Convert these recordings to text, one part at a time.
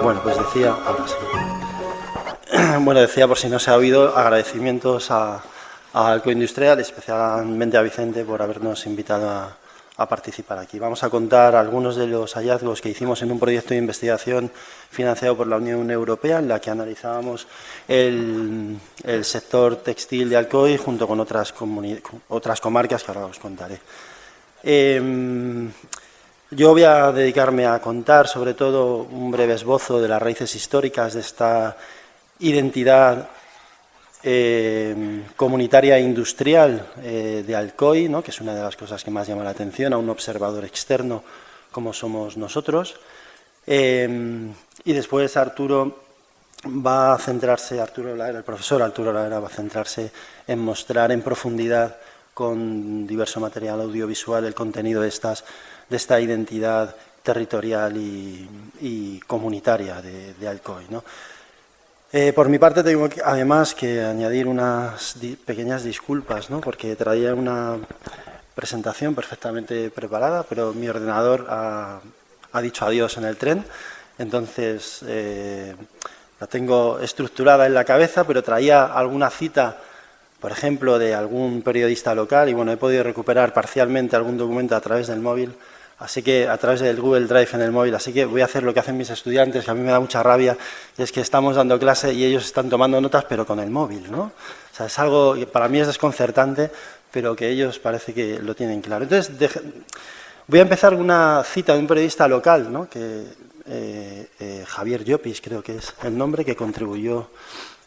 Bueno, pues decía, ahora sí. Bueno, decía, por si no se ha oído, agradecimientos a Alcoy Industrial, especialmente a Vicente por habernos invitado a participar aquí. Vamos a contar algunos de los hallazgos que hicimos en un proyecto de investigación financiado por la Unión Europea, en la que analizábamos el sector textil de Alcoy junto con otras comarcas que ahora os contaré. Yo voy a dedicarme a contar, sobre todo, un breve esbozo de las raíces históricas de esta identidad comunitaria e industrial de Alcoy, ¿no?, que es una de las cosas que más llama la atención a un observador externo como somos nosotros. Y después Arturo va a centrarse, el profesor Arturo Lavera va a centrarse en mostrar en profundidad con diverso material audiovisual el contenido de esta identidad territorial y comunitaria de Alcoy, ¿no? Por mi parte tengo además que añadir unas pequeñas disculpas, ¿no?, porque traía una presentación perfectamente preparada, pero mi ordenador ha dicho adiós en el tren, entonces la tengo estructurada en la cabeza, pero traía alguna cita, por ejemplo, de algún periodista local, y bueno, he podido recuperar parcialmente algún documento a través del móvil, así que a través del Google Drive en el móvil, así que voy a hacer lo que hacen mis estudiantes, que a mí me da mucha rabia, y es que estamos dando clase y ellos están tomando notas, pero con el móvil, ¿no? O sea, es algo que para mí es desconcertante, pero que ellos parece que lo tienen claro. Entonces, voy a empezar con una cita de un periodista local, ¿no?, Javier Llopis, creo que es el nombre, que contribuyó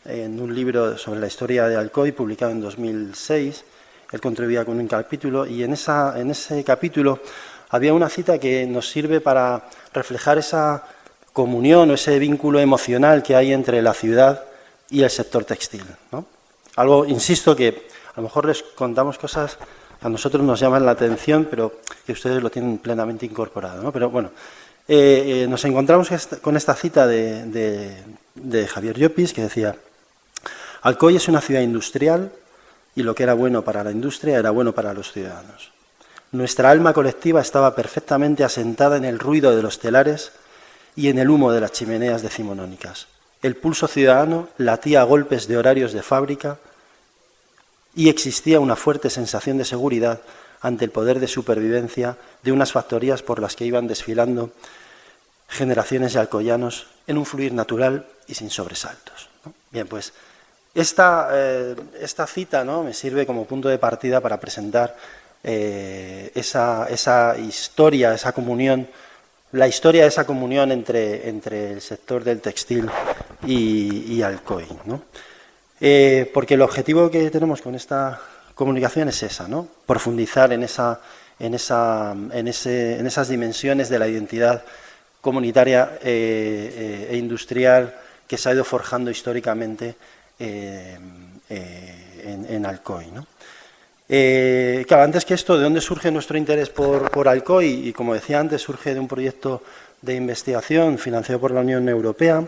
en un libro sobre la historia de Alcoy, publicado en 2006. Él contribuía con un capítulo, y en ese capítulo había una cita que nos sirve para reflejar esa comunión o ese vínculo emocional que hay entre la ciudad y el sector textil, ¿no? Algo, insisto, que a lo mejor les contamos cosas que a nosotros nos llaman la atención, pero que ustedes lo tienen plenamente incorporado, ¿no? Pero bueno, nos encontramos con esta cita de Javier Llopis, que decía: Alcoy es una ciudad industrial y lo que era bueno para la industria era bueno para los ciudadanos. Nuestra alma colectiva estaba perfectamente asentada en el ruido de los telares y en el humo de las chimeneas decimonónicas. El pulso ciudadano latía a golpes de horarios de fábrica y existía una fuerte sensación de seguridad ante el poder de supervivencia de unas factorías por las que iban desfilando generaciones de alcoyanos en un fluir natural y sin sobresaltos, ¿no? Bien, pues esta cita, ¿no?, me sirve como punto de partida para presentar esa historia, esa comunión, la historia de esa comunión entre el sector del textil y Alcoy, ¿no? Porque el objetivo que tenemos con esta comunicación es esa, ¿no?, profundizar en esas dimensiones de la identidad comunitaria e industrial que se ha ido forjando históricamente en Alcoy, ¿no? Claro, antes que esto, ¿de dónde surge nuestro interés por Alcoy? Y como decía antes, surge de un proyecto de investigación financiado por la Unión Europea,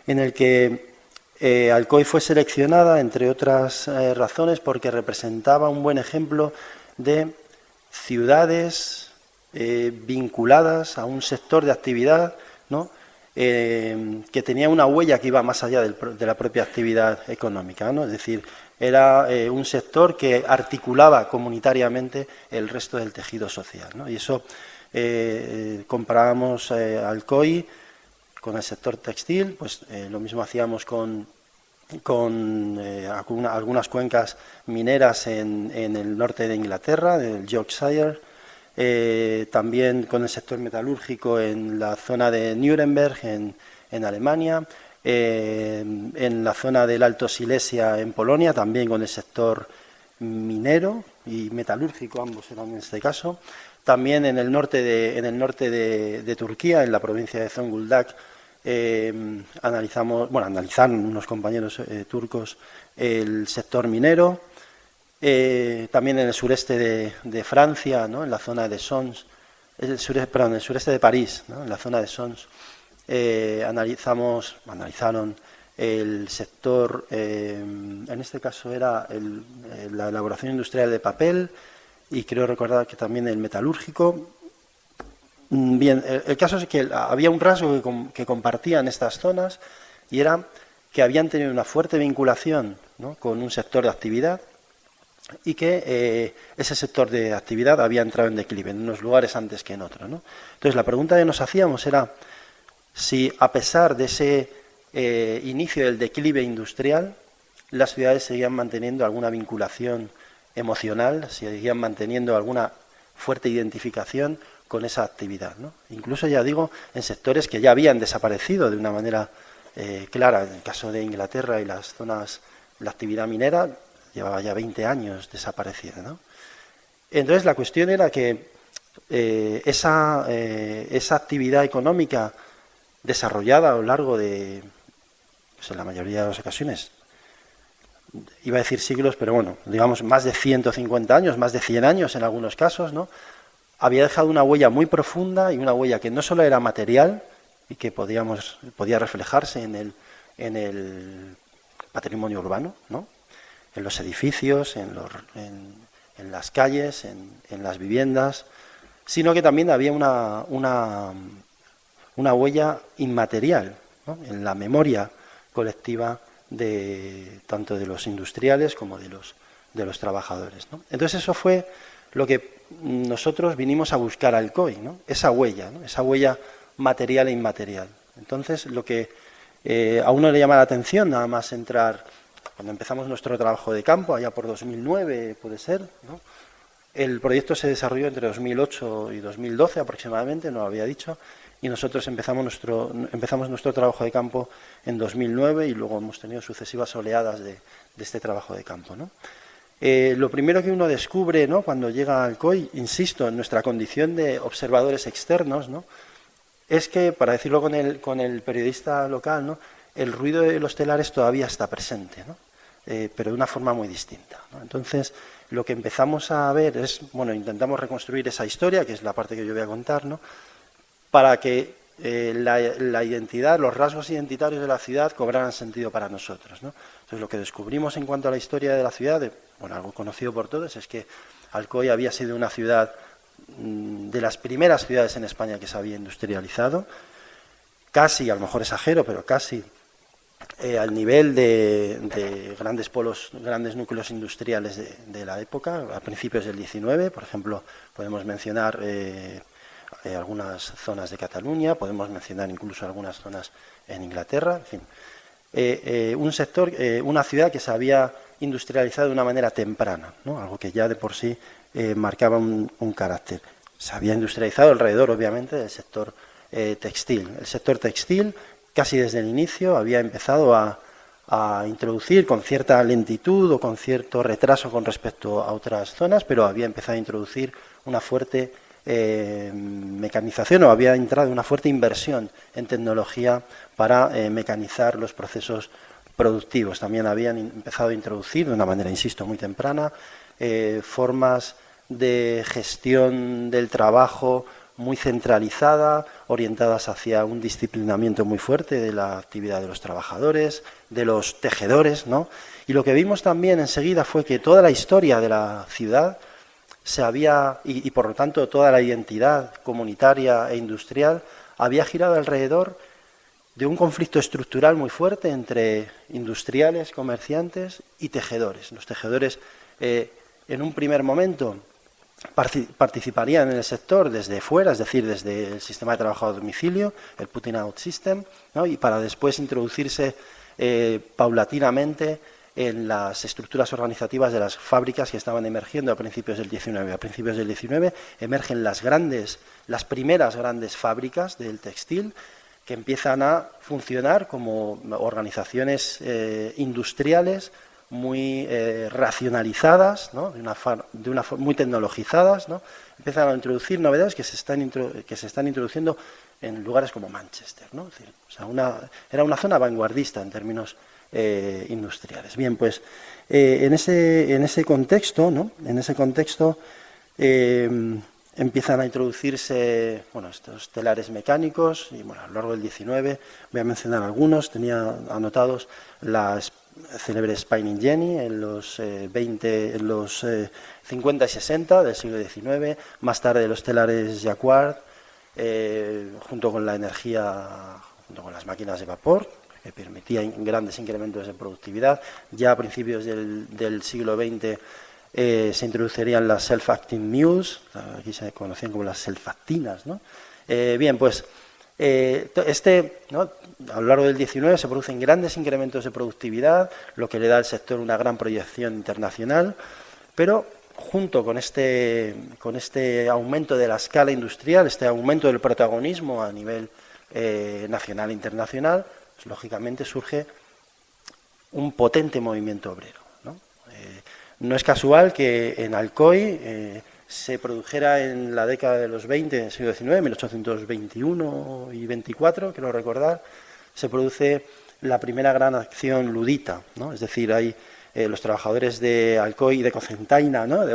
en el que Alcoy fue seleccionada, entre otras razones, porque representaba un buen ejemplo de ciudades vinculadas a un sector de actividad, ¿no?, que tenía una huella que iba más allá de la propia actividad económica, ¿no? Es decir, era un sector que articulaba comunitariamente el resto del tejido social, ¿no? Y eso comparábamos Alcoy con el sector textil, pues lo mismo hacíamos con algunas cuencas mineras en el norte de Inglaterra, del Yorkshire, también con el sector metalúrgico en la zona de Nuremberg, en Alemania, en la zona del Alto Silesia en Polonia, también con el sector minero y metalúrgico, ambos eran en este caso, también en el norte de Turquía, en la provincia de Zonguldak. Analizaron unos compañeros turcos el sector minero, también en el sureste de Francia, ¿no?, en la zona de Sons, el sureste de París, ¿no?, en la zona de Sons, analizaron el sector, en este caso era la elaboración industrial de papel, y creo recordar que también el metalúrgico. Bien, el caso es que había un rasgo que compartían estas zonas y era que habían tenido una fuerte vinculación, ¿no?, con un sector de actividad y que ese sector de actividad había entrado en declive en unos lugares antes que en otros, ¿no? Entonces, la pregunta que nos hacíamos era si, a pesar de ese inicio del declive industrial, las ciudades seguían manteniendo alguna vinculación emocional, seguían manteniendo alguna fuerte identificación con esa actividad, ¿no? Incluso, ya digo, en sectores que ya habían desaparecido de una manera clara. En el caso de Inglaterra y las zonas, la actividad minera llevaba ya 20 años desaparecida, ¿no? Entonces, la cuestión era que esa actividad económica desarrollada a lo largo de, pues en la mayoría de las ocasiones, iba a decir siglos, pero bueno, digamos más de 150 años, más de 100 años en algunos casos, ¿no?, había dejado una huella muy profunda y una huella que no solo era material y que podía reflejarse en el patrimonio urbano, ¿no?, en los edificios, en las calles, en las viviendas, sino que también había una huella inmaterial, ¿no?, en la memoria colectiva tanto de los industriales como de los trabajadores, ¿no? Entonces, eso fue lo que nosotros vinimos a buscar a Alcoy, ¿no?, esa huella, ¿no?, esa huella material e inmaterial. Entonces, lo que a uno le llama la atención, nada más entrar, cuando empezamos nuestro trabajo de campo, allá por 2009 puede ser, ¿no?, el proyecto se desarrolló entre 2008 y 2012 aproximadamente, no lo había dicho, y nosotros empezamos nuestro trabajo de campo en 2009 y luego hemos tenido sucesivas oleadas de este trabajo de campo, ¿no? Lo primero que uno descubre, ¿no?, cuando llega a Alcoy, insisto, en nuestra condición de observadores externos, ¿no?, es que, para decirlo con el periodista local, ¿no?, el ruido de los telares todavía está presente, ¿no?, pero de una forma muy distinta, ¿no? Entonces, lo que empezamos a ver es, bueno, intentamos reconstruir esa historia, que es la parte que yo voy a contar, ¿no?, para que la identidad, los rasgos identitarios de la ciudad cobraran sentido para nosotros, ¿no? Entonces, lo que descubrimos en cuanto a la historia de la ciudad, bueno, algo conocido por todos, es que Alcoy había sido una ciudad, de las primeras ciudades en España que se había industrializado, casi, a lo mejor exagero, pero casi al nivel de grandes polos, grandes núcleos industriales de la época, a principios del 19, por ejemplo, podemos mencionar algunas zonas de Cataluña, podemos mencionar incluso algunas zonas en Inglaterra, en fin. Un sector, una ciudad que se había industrializado de una manera temprana, ¿no?, algo que ya de por sí marcaba un carácter. Se había industrializado alrededor, obviamente, del sector textil. El sector textil, casi desde el inicio, había empezado a introducir, con cierta lentitud o con cierto retraso con respecto a otras zonas, pero había empezado a introducir una fuerte mecanización, o había entrado una fuerte inversión en tecnología para mecanizar los procesos productivos. También habían empezado a introducir, de una manera, insisto, muy temprana, formas de gestión del trabajo muy centralizada, orientadas hacia un disciplinamiento muy fuerte de la actividad de los trabajadores, de los tejedores, ¿no? Y lo que vimos también enseguida fue que toda la historia de la ciudad se había, y por lo tanto toda la identidad comunitaria e industrial, había girado alrededor de un conflicto estructural muy fuerte entre industriales, comerciantes y tejedores. Los tejedores, en un primer momento, participarían en el sector desde fuera, es decir, desde el sistema de trabajo a domicilio, el Putting Out System, ¿no?, y para después introducirse paulatinamente en las estructuras organizativas de las fábricas que estaban emergiendo a principios del 19. A principios del 19 emergen las primeras grandes fábricas del textil, que empiezan a funcionar como organizaciones industriales muy racionalizadas, ¿no?, de una forma muy tecnologizadas, ¿no? Empiezan a introducir novedades que se están introduciendo en lugares como Manchester, ¿no? Es decir, o sea, era una zona vanguardista en términos industriales. Bien, pues en ese contexto, ¿no?, en ese contexto empiezan a introducirse, bueno, estos telares mecánicos, y bueno, a lo largo del 19 voy a mencionar algunos. Tenía anotados las célebres Spinning Jenny en los 50 y 60 del siglo XIX, más tarde los telares Jacquard, junto con la energía, junto con las máquinas de vapor, que permitían grandes incrementos de productividad. Ya a principios del siglo XX se introducirían las self-acting mules, aquí se conocían como las self-actinas, ¿no? Bien, pues ¿no? A lo largo del XIX se producen grandes incrementos de productividad, lo que le da al sector una gran proyección internacional, pero junto con este aumento de la escala industrial, este aumento del protagonismo a nivel nacional e internacional, pues, lógicamente surge un potente movimiento obrero, ¿no? No es casual que en Alcoy se produjera en la década de los 20 del siglo XIX, 1821 y 24, quiero recordar, se produce la primera gran acción ludita, ¿no? Es decir, hay los trabajadores de Alcoy y de Cocentaina, ¿no? de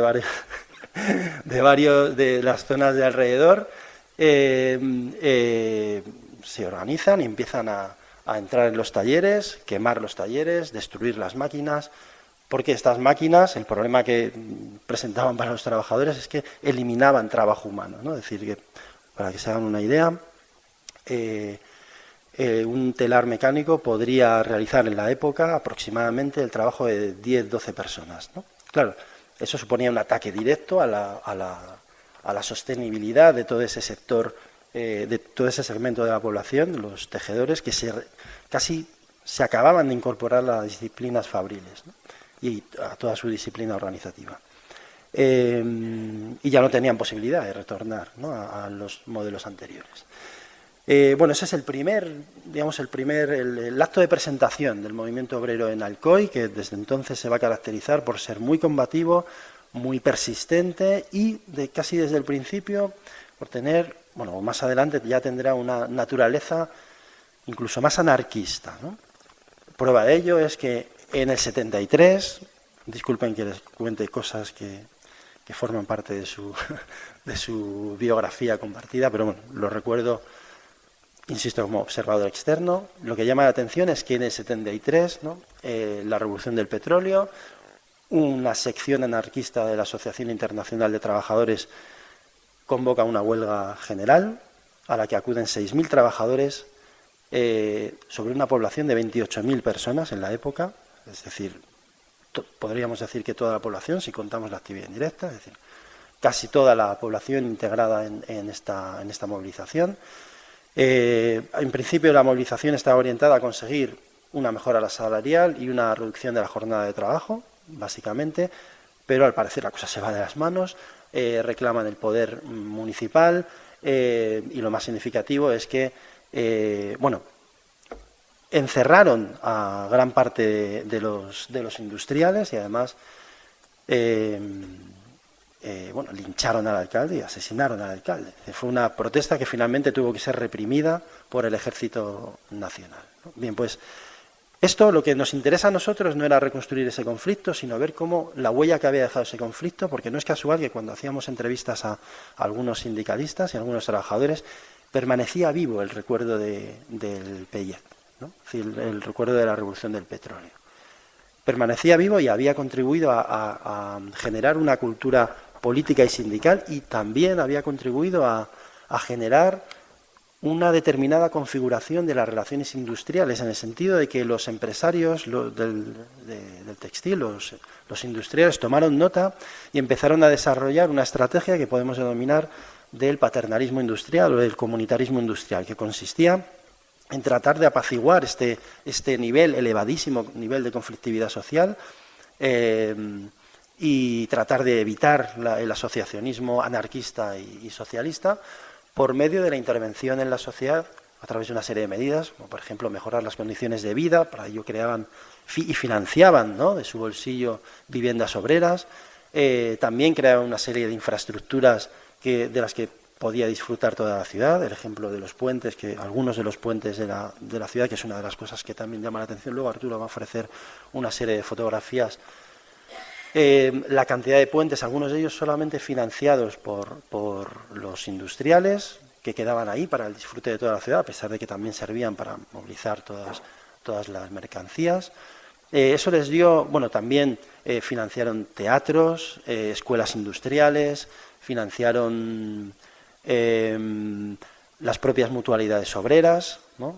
las zonas de alrededor, se organizan y empiezan a entrar en los talleres, quemar los talleres, destruir las máquinas, porque estas máquinas, el problema que presentaban para los trabajadores es que eliminaban trabajo humano, ¿no? Es decir, que para que se hagan una idea, un telar mecánico podría realizar en la época aproximadamente el trabajo de 10-12 personas, ¿no? Claro, eso suponía un ataque directo a la sostenibilidad de todo ese sector, de todo ese segmento de la población, los tejedores, que casi se acababan de incorporar a las disciplinas fabriles, ¿no? Y a toda su disciplina organizativa. Y ya no tenían posibilidad de retornar, ¿no? a los modelos anteriores. Bueno, ese es el acto de presentación del movimiento obrero en Alcoy, que desde entonces se va a caracterizar por ser muy combativo, muy persistente y casi desde el principio por tener, bueno, más adelante ya tendrá una naturaleza incluso más anarquista, ¿no? Prueba de ello es que en el 73, disculpen que les cuente cosas que forman parte de su biografía compartida, pero bueno, lo recuerdo, insisto, como observador externo. Lo que llama la atención es que en el 73, ¿no? La revolución del petróleo, una sección anarquista de la Asociación Internacional de Trabajadores convoca una huelga general a la que acuden 6.000 trabajadores sobre una población de 28.000 personas en la época. Es decir, podríamos decir que toda la población, si contamos la actividad indirecta, es decir, casi toda la población integrada en esta movilización. En principio la movilización estaba orientada a conseguir una mejora salarial y una reducción de la jornada de trabajo, básicamente, pero al parecer la cosa se va de las manos, reclaman el poder municipal y lo más significativo es que, bueno, encerraron a gran parte de los industriales y además bueno, lincharon al alcalde y asesinaron al alcalde. Fue una protesta que finalmente tuvo que ser reprimida por el Ejército Nacional, ¿no? Bien, pues esto, lo que nos interesa a nosotros no era reconstruir ese conflicto, sino ver cómo la huella que había dejado ese conflicto, porque no es casual que cuando hacíamos entrevistas a algunos sindicalistas y a algunos trabajadores, permanecía vivo el recuerdo del PEIEC, ¿no? Es decir, el recuerdo de la revolución del petróleo. Permanecía vivo y había contribuido a generar una cultura política y sindical y también había contribuido a generar una determinada configuración de las relaciones industriales, en el sentido de que los empresarios del textil, los industriales, tomaron nota y empezaron a desarrollar una estrategia que podemos denominar del paternalismo industrial o del comunitarismo industrial, que consistía en tratar de apaciguar este elevadísimo nivel de conflictividad social y tratar de evitar el asociacionismo anarquista y socialista por medio de la intervención en la sociedad a través de una serie de medidas, como por ejemplo mejorar las condiciones de vida. Para ello creaban y financiaban, ¿no?, de su bolsillo viviendas obreras. También creaban una serie de infraestructuras de las que podía disfrutar toda la ciudad. El ejemplo de los puentes, que algunos de los puentes de la ciudad, que es una de las cosas que también llama la atención. Luego Arturo va a ofrecer una serie de fotografías. La cantidad de puentes, algunos de ellos solamente financiados por los industriales que quedaban ahí para el disfrute de toda la ciudad, a pesar de que también servían para movilizar todas las mercancías. Eso les dio, bueno, también financiaron teatros, escuelas industriales, financiaron las propias mutualidades obreras, ¿no?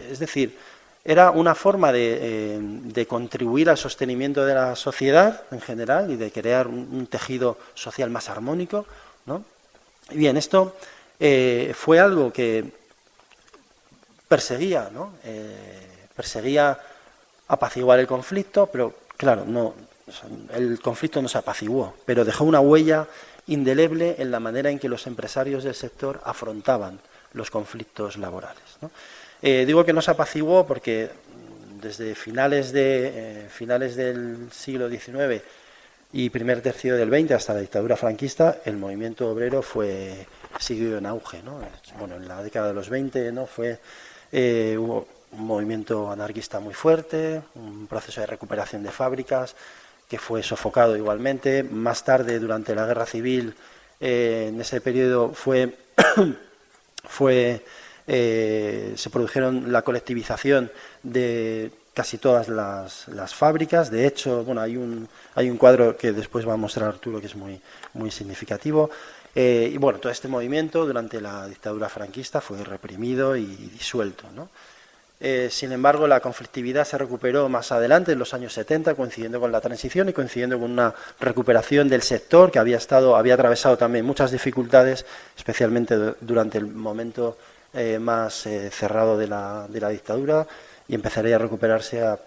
Es decir, era una forma de contribuir al sostenimiento de la sociedad en general y de crear un tejido social más armónico, ¿no? Y bien, esto fue algo que perseguía, ¿no? Perseguía apaciguar el conflicto, pero claro, el conflicto no se apaciguó, pero dejó una huella indeleble en la manera en que los empresarios del sector afrontaban los conflictos laborales, ¿no? Digo que no se apaciguó porque desde finales del siglo XIX y primer tercio del XX hasta la dictadura franquista, el movimiento obrero siguió en auge, ¿no? Bueno, en la década de los 20, ¿no? Hubo un movimiento anarquista muy fuerte, un proceso de recuperación de fábricas que fue sofocado igualmente. Más tarde, durante la Guerra Civil, en ese periodo se produjeron la colectivización de casi todas las fábricas. De hecho, bueno, hay un cuadro que después va a mostrar Arturo que es muy, muy significativo. Y bueno, todo este movimiento durante la dictadura franquista fue reprimido y disuelto, ¿no? Sin embargo, la conflictividad se recuperó más adelante, en los años 70, coincidiendo con la transición y coincidiendo con una recuperación del sector que había atravesado también muchas dificultades, especialmente durante el momento más cerrado de la dictadura, y empezaría a recuperarse en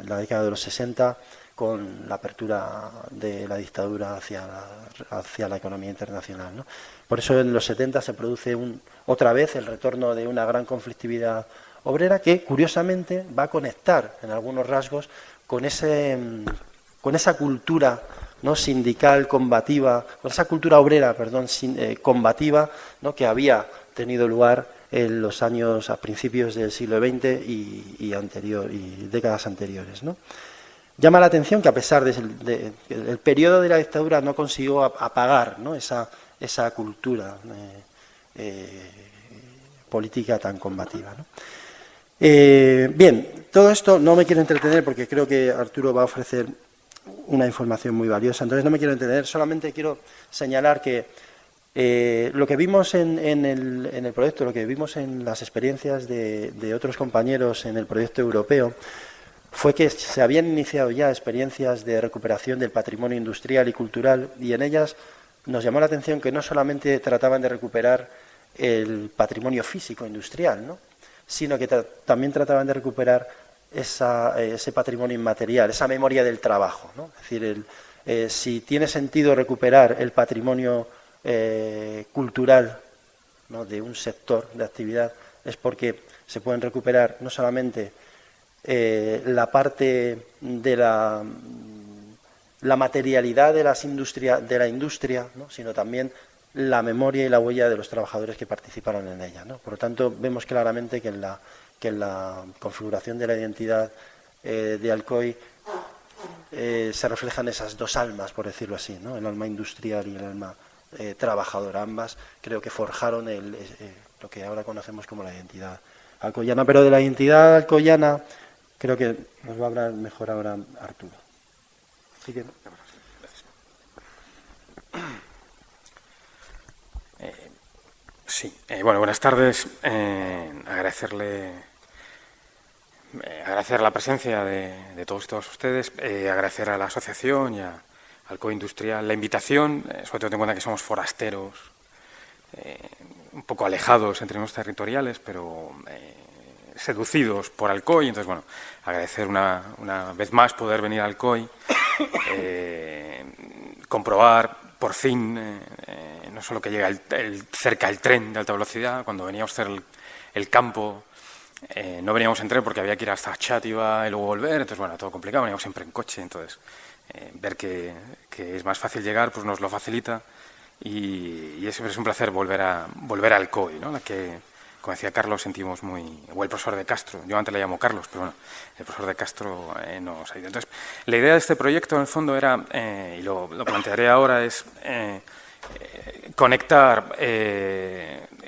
la década de los 60 con la apertura de la dictadura hacia la economía internacional, ¿no? Por eso en los 70 se produce otra vez el retorno de una gran conflictividad obrera que, curiosamente, va a conectar en algunos rasgos con esa cultura, ¿no?, sindical combativa, con esa cultura obrera, combativa, ¿no?, que había tenido lugar en los años a principios del siglo XX y décadas anteriores, ¿no? Llama la atención que, a pesar del periodo de la dictadura, no consiguió apagar, ¿no?, esa cultura política tan combativa, ¿no? Bien, todo esto no me quiero entretener porque creo que Arturo va a ofrecer una información muy valiosa, entonces no me quiero entretener, solamente quiero señalar que lo que vimos en el proyecto, lo que vimos en las experiencias de otros compañeros en el proyecto europeo, fue que se habían iniciado ya experiencias de recuperación del patrimonio industrial y cultural, y en ellas nos llamó la atención que no solamente trataban de recuperar el patrimonio físico industrial, ¿no?, sino que también trataban de recuperar ese patrimonio inmaterial, esa memoria del trabajo, ¿no? Es decir, si tiene sentido recuperar el patrimonio cultural, ¿no?, de un sector de actividad, es porque se pueden recuperar no solamente la parte de la materialidad de la industria, ¿no?, sino también la memoria y la huella de los trabajadores que participaron en ella, ¿no? Por lo tanto, vemos claramente que en la configuración de la identidad de Alcoy se reflejan esas dos almas, por decirlo así, ¿no?, el alma industrial y el alma trabajadora. Ambas creo que forjaron lo que ahora conocemos como la identidad alcoyana, pero de la identidad alcoyana creo que nos va a hablar mejor ahora Arturo. Así que... Sí, bueno, buenas tardes. Agradecer la presencia de todos y todas ustedes, agradecer a la asociación y a Alcoy Industrial la invitación, sobre todo ten en cuenta que somos forasteros, un poco alejados en términos territoriales, pero seducidos por Alcoy. Entonces, bueno, agradecer una vez más poder venir a Alcoy, comprobar por fin no solo que llega cerca el tren de alta velocidad. Cuando veníamos a hacer el campo no veníamos en tren porque había que ir hasta Chátiva y luego volver, entonces bueno, todo complicado, veníamos siempre en coche, entonces ver que es más fácil llegar pues nos lo facilita y es un placer volver a Alcoy, ¿no? La que, como decía Carlos, sentimos o el profesor de Castro, yo antes le llamo Carlos, pero bueno, el profesor de Castro nos ayuda. Entonces, la idea de este proyecto en el fondo era, y lo plantearé ahora, es conectar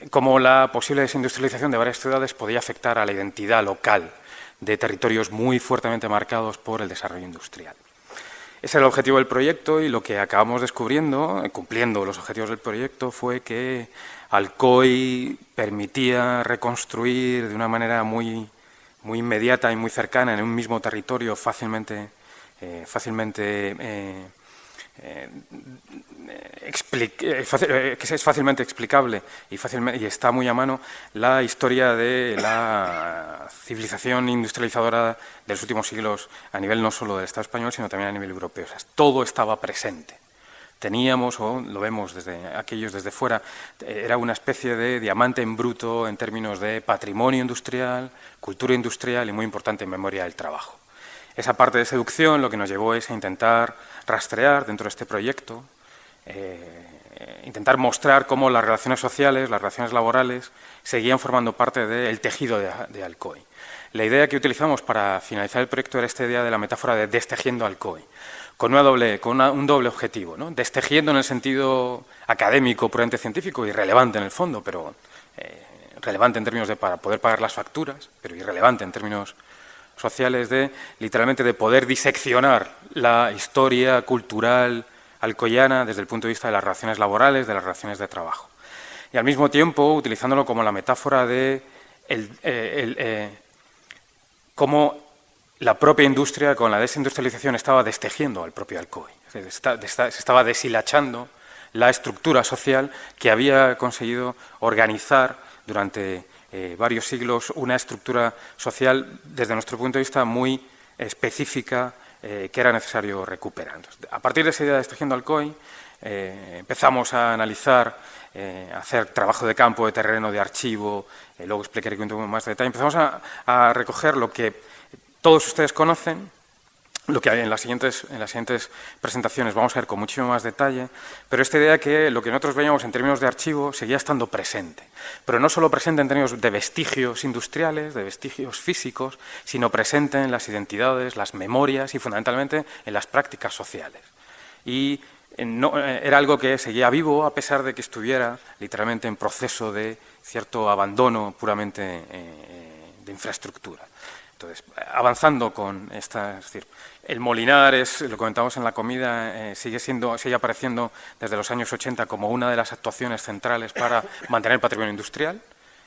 cómo la posible desindustrialización de varias ciudades podía afectar a la identidad local de territorios muy fuertemente marcados por el desarrollo industrial. Ese era el objetivo del proyecto y lo que acabamos descubriendo, cumpliendo los objetivos del proyecto, fue que Alcoy permitía reconstruir de una manera muy inmediata y muy cercana en un mismo territorio fácilmente que es fácilmente explicable y está muy a mano la historia de la civilización industrializadora de los últimos siglos a nivel no solo del Estado español, sino también a nivel europeo. O sea, todo estaba presente. Teníamos, o lo vemos desde aquellos desde fuera, era una especie de diamante en bruto en términos de patrimonio industrial, cultura industrial y, muy importante, memoria del trabajo. Esa parte de seducción lo que nos llevó es a intentar rastrear dentro de este proyecto, intentar mostrar cómo las relaciones sociales, las relaciones laborales, seguían formando parte del tejido de Alcoy. La idea que utilizamos para finalizar el proyecto era esta idea de la metáfora de destejiendo Alcoy, con un doble objetivo, ¿no? Destejiendo en el sentido académico, puramente científico, irrelevante en el fondo, pero relevante en términos de para poder pagar las facturas, pero irrelevante en términos sociales, literalmente de poder diseccionar la historia cultural alcoyana desde el punto de vista de las relaciones laborales, de las relaciones de trabajo. Y al mismo tiempo, utilizándolo como la metáfora de cómo la propia industria, con la desindustrialización, estaba destejiendo al propio Alcoy. Se estaba deshilachando la estructura social que había conseguido organizar durante varios siglos una estructura social, desde nuestro punto de vista, muy específica, que era necesario recuperar. Entonces, a partir de esa idea de destejiendo Alcoy, empezamos a analizar, a hacer trabajo de campo, de terreno, de archivo, luego explicaré con más detalle. Empezamos a recoger lo que todos ustedes conocen, lo que hay en las siguientes presentaciones vamos a ver con muchísimo más detalle, pero esta idea que lo que nosotros veíamos en términos de archivo seguía estando presente, pero no solo presente en términos de vestigios industriales, de vestigios físicos, sino presente en las identidades, las memorias y fundamentalmente en las prácticas sociales. Y era algo que seguía vivo a pesar de que estuviera literalmente en proceso de cierto abandono puramente de infraestructura. Entonces, avanzando con esta, es decir, el Molinar, lo comentamos en la comida, sigue apareciendo desde los años 80 como una de las actuaciones centrales para mantener el patrimonio industrial.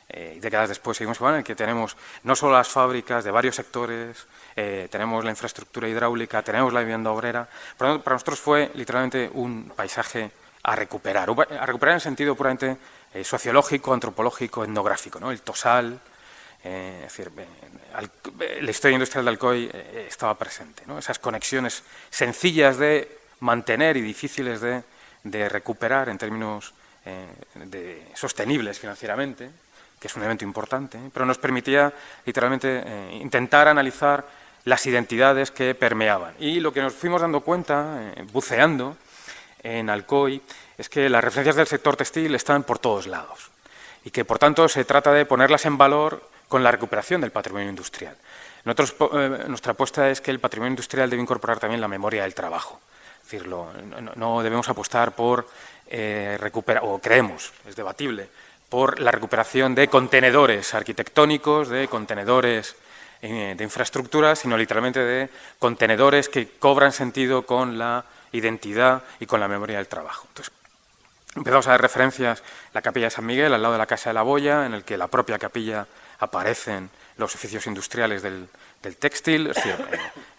Y décadas después seguimos igual, en el que tenemos no solo las fábricas de varios sectores, tenemos la infraestructura hidráulica, tenemos la vivienda obrera. Por lo tanto, para nosotros fue literalmente un paisaje a recuperar en el sentido puramente sociológico, antropológico, etnográfico, ¿no? El Tosal. Es decir, la historia industrial de Alcoy estaba presente, ¿no? Esas conexiones sencillas de mantener y difíciles de recuperar en términos sostenibles financieramente, que es un elemento importante, pero nos permitía literalmente intentar analizar las identidades que permeaban. Y lo que nos fuimos dando cuenta, buceando en Alcoy, es que las referencias del sector textil están por todos lados y que, por tanto, se trata de ponerlas en valor con la recuperación del patrimonio industrial. Nuestra apuesta es que el patrimonio industrial debe incorporar también la memoria del trabajo. Es decir, no debemos apostar por recuperar, o creemos, es debatible, por la recuperación de contenedores arquitectónicos, de contenedores de infraestructura, sino literalmente de contenedores que cobran sentido con la identidad y con la memoria del trabajo. Entonces, empezamos a dar referencias, la capilla de San Miguel, al lado de la Casa de la Boya, en el que la propia capilla aparecen los oficios industriales del textil, es decir,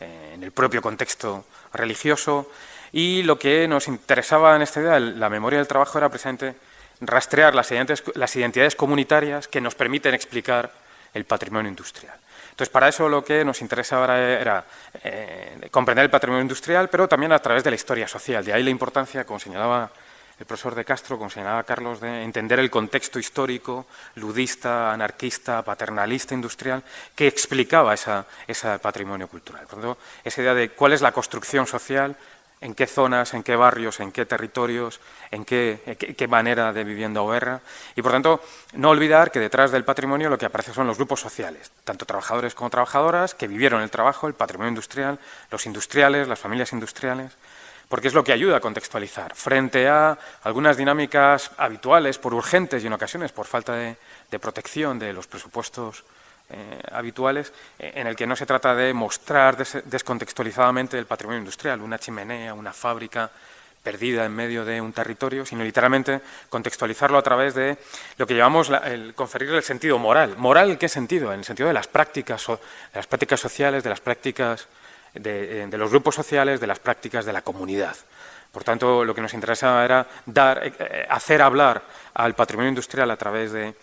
en el propio contexto religioso. Y lo que nos interesaba en esta idea, la memoria del trabajo, era precisamente rastrear las identidades comunitarias que nos permiten explicar el patrimonio industrial. Entonces, para eso lo que nos interesaba era comprender el patrimonio industrial, pero también a través de la historia social. De ahí la importancia, como señalaba el profesor de Castro, como señalaba Carlos, de entender el contexto histórico, ludista, anarquista, paternalista, industrial, que explicaba ese patrimonio cultural. Por lo tanto, esa idea de cuál es la construcción social, en qué zonas, en qué barrios, en qué territorios, en qué manera de vivienda o guerra. Y, por tanto, no olvidar que detrás del patrimonio lo que aparece son los grupos sociales, tanto trabajadores como trabajadoras, que vivieron el trabajo, el patrimonio industrial, los industriales, las familias industriales, porque es lo que ayuda a contextualizar frente a algunas dinámicas habituales, por urgentes y en ocasiones por falta de protección de los presupuestos habituales, en el que no se trata de mostrar descontextualizadamente el patrimonio industrial, una chimenea, una fábrica perdida en medio de un territorio, sino literalmente contextualizarlo a través de lo que llamamos el conferirle el sentido moral. ¿Moral en qué sentido? En el sentido de las prácticas sociales, de las prácticas de los grupos sociales, de las prácticas de la comunidad. Por tanto, lo que nos interesaba era hacer hablar al patrimonio industrial a través de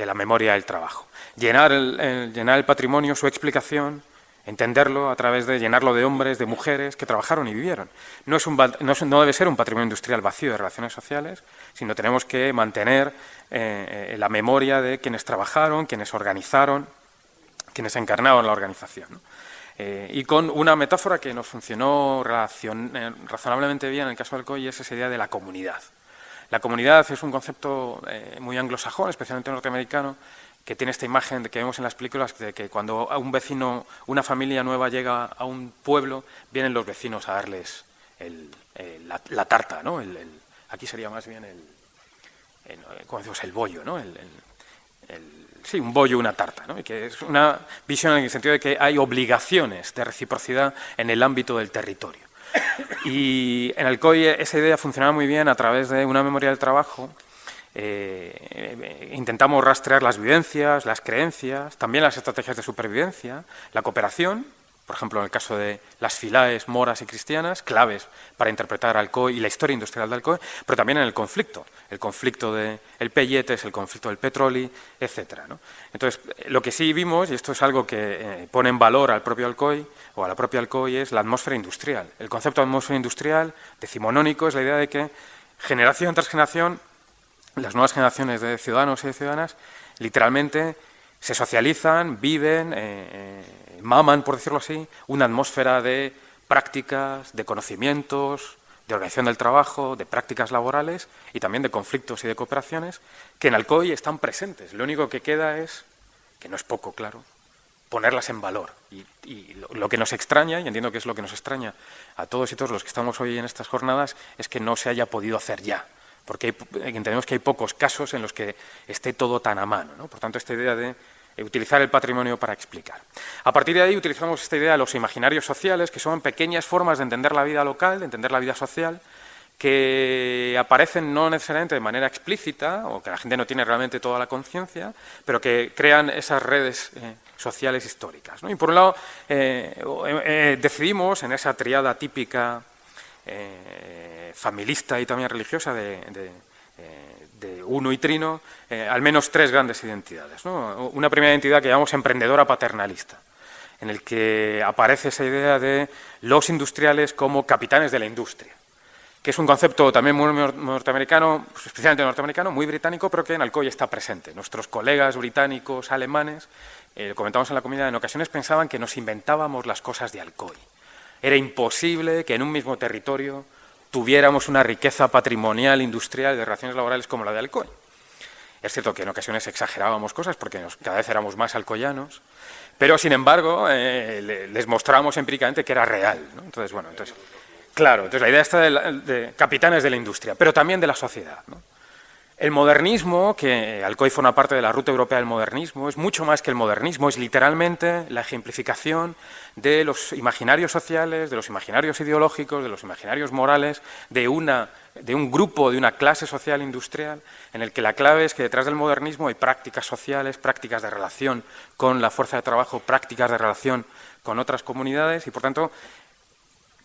la memoria del trabajo. Llenar el patrimonio, su explicación, entenderlo a través de llenarlo de hombres, de mujeres que trabajaron y vivieron. No debe ser un patrimonio industrial vacío de relaciones sociales, sino tenemos que mantener la memoria de quienes trabajaron, quienes organizaron, quienes encarnaban la organización, ¿no? Y con una metáfora que nos funcionó razonablemente bien en el caso del Alcoy, es esa idea de la comunidad. La comunidad es un concepto muy anglosajón, especialmente norteamericano, que tiene esta imagen que vemos en las películas de que cuando un vecino, una familia nueva llega a un pueblo, vienen los vecinos a darles la tarta, ¿no? Aquí sería más bien como decimos, el bollo, ¿no? Sí, un bollo, una tarta, ¿no? Y que es una visión en el sentido de que hay obligaciones de reciprocidad en el ámbito del territorio. Y en Alcoy esa idea funcionaba muy bien a través de una memoria del trabajo. Intentamos rastrear las vivencias, las creencias, también las estrategias de supervivencia, la cooperación, por ejemplo, en el caso de las filaes moras y cristianas, claves para interpretar Alcoy y la historia industrial de Alcoy, pero también en el conflicto del pelletes, el conflicto del petróleo, etcétera, ¿no? Entonces, lo que sí vimos, y esto es algo que pone en valor al propio Alcoy, o a la propia Alcoy, es la atmósfera industrial. El concepto de atmósfera industrial, decimonónico, es la idea de que generación tras generación, las nuevas generaciones de ciudadanos y de ciudadanas, literalmente se socializan, viven, maman, por decirlo así, una atmósfera de prácticas, de conocimientos, de organización del trabajo, de prácticas laborales y también de conflictos y de cooperaciones que en Alcoy están presentes. Lo único que queda es, que no es poco, claro, ponerlas en valor. Y lo que nos extraña, y entiendo que es lo que nos extraña a todos y todos los que estamos hoy en estas jornadas, es que no se haya podido hacer ya, porque entendemos que hay pocos casos en los que esté todo tan a mano, ¿no? Por tanto, esta idea de utilizar el patrimonio para explicar. A partir de ahí utilizamos esta idea de los imaginarios sociales, que son pequeñas formas de entender la vida local, de entender la vida social, que aparecen no necesariamente de manera explícita, o que la gente no tiene realmente toda la conciencia, pero que crean esas redes sociales históricas, ¿no? Y por un lado, decidimos en esa triada típica familista y también religiosa de Uno y Trino, al menos tres grandes identidades, ¿no? Una primera identidad que llamamos emprendedora paternalista, en el que aparece esa idea de los industriales como capitanes de la industria, que es un concepto también muy norteamericano, especialmente norteamericano, muy británico, pero que en Alcoy está presente. Nuestros colegas británicos, alemanes, comentamos en la comida, en ocasiones pensaban que nos inventábamos las cosas de Alcoy. Era imposible que en un mismo territorio tuviéramos una riqueza patrimonial, industrial, de relaciones laborales como la de Alcoy. Es cierto que en ocasiones exagerábamos cosas porque cada vez éramos más alcoyanos, pero sin embargo les mostrábamos empíricamente que era real, ¿no? Entonces, bueno, claro, la idea está de capitanes de la industria, pero también de la sociedad, ¿no? El modernismo, que Alcoy forma parte de la ruta europea del modernismo, es mucho más que el modernismo, es literalmente la ejemplificación de los imaginarios sociales, de los imaginarios ideológicos, de los imaginarios morales, de un grupo, de una clase social industrial, en el que la clave es que detrás del modernismo hay prácticas sociales, prácticas de relación con la fuerza de trabajo, prácticas de relación con otras comunidades y, por tanto,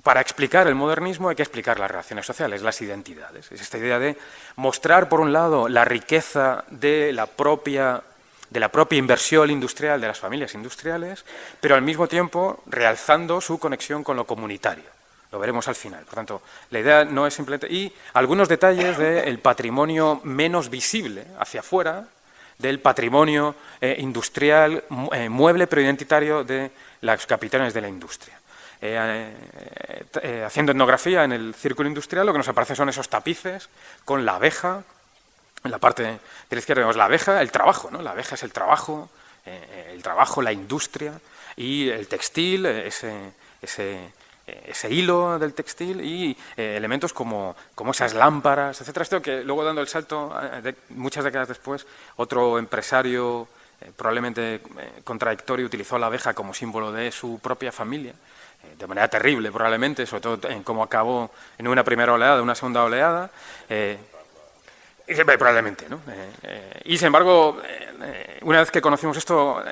para explicar el modernismo hay que explicar las relaciones sociales, las identidades. Es esta idea de mostrar, por un lado, la riqueza de la propia inversión industrial de las familias industriales, pero al mismo tiempo realzando su conexión con lo comunitario. Lo veremos al final. Por tanto, la idea no es simplemente... Y algunos detalles del patrimonio menos visible hacia afuera, del patrimonio industrial, mueble pero identitario de los capitanes de la industria. Haciendo etnografía en el círculo industrial, lo que nos aparece son esos tapices con la abeja. En la parte de la izquierda vemos la abeja, el trabajo, ¿no? La abeja es el trabajo, la industria, y el textil, ese hilo del textil, y elementos como esas lámparas, etcétera. Esto que luego, dando el salto, muchas décadas después, otro empresario probablemente contradictorio, utilizó a la abeja como símbolo de su propia familia, de manera terrible probablemente, sobre todo en cómo acabó en una primera oleada, una segunda oleada, probablemente, ¿no? Y sin embargo, una vez que conocimos esto,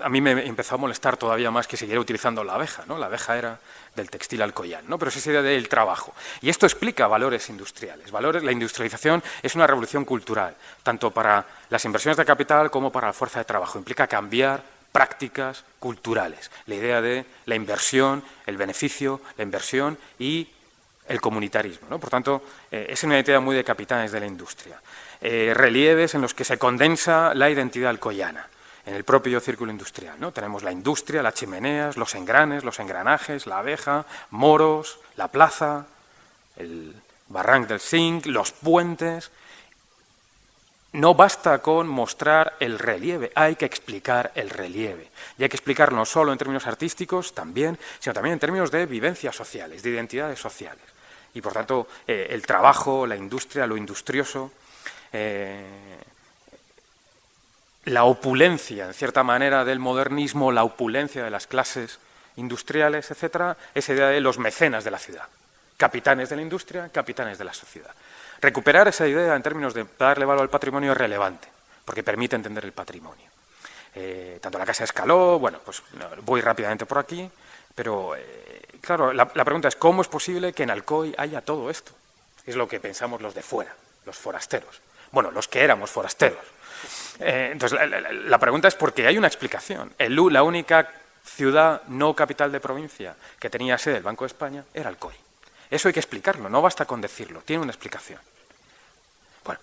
a mí me empezó a molestar todavía más que siguiera utilizando la abeja, ¿no? La abeja era del textil alcoyano, ¿no? Pero es esa idea del trabajo. Y esto explica valores industriales. La industrialización es una revolución cultural, tanto para las inversiones de capital como para la fuerza de trabajo. Implica cambiar prácticas culturales. La idea de la inversión, el beneficio, la inversión y el comunitarismo, ¿no? Por tanto, es una idea muy de capitanes de la industria. Relieves en los que se condensa la identidad alcoyana en el propio círculo industrial, ¿no? Tenemos la industria, las chimeneas, los engranes, los engranajes, la abeja, moros, la plaza, el barranc del zinc, los puentes. No basta con mostrar el relieve, hay que explicar el relieve. Y hay que explicarlo no solo en términos artísticos, también, sino también en términos de vivencias sociales, de identidades sociales. Y, por tanto, el trabajo, la industria, lo industrioso, la opulencia, en cierta manera, del modernismo, la opulencia de las clases industriales, etcétera, esa idea de los mecenas de la ciudad, capitanes de la industria, capitanes de la sociedad. Recuperar esa idea en términos de darle valor al patrimonio es relevante, porque permite entender el patrimonio. Tanto la Casa Escaló, bueno, pues voy rápidamente por aquí, pero claro, la pregunta es ¿cómo es posible que en Alcoy haya todo esto? Es lo que pensamos los de fuera, los forasteros. Bueno, los que éramos forasteros. Entonces, la pregunta es porque hay una explicación. La única ciudad no capital de provincia que tenía sede del Banco de España era Alcoy. Eso hay que explicarlo, no basta con decirlo, tiene una explicación. Bueno,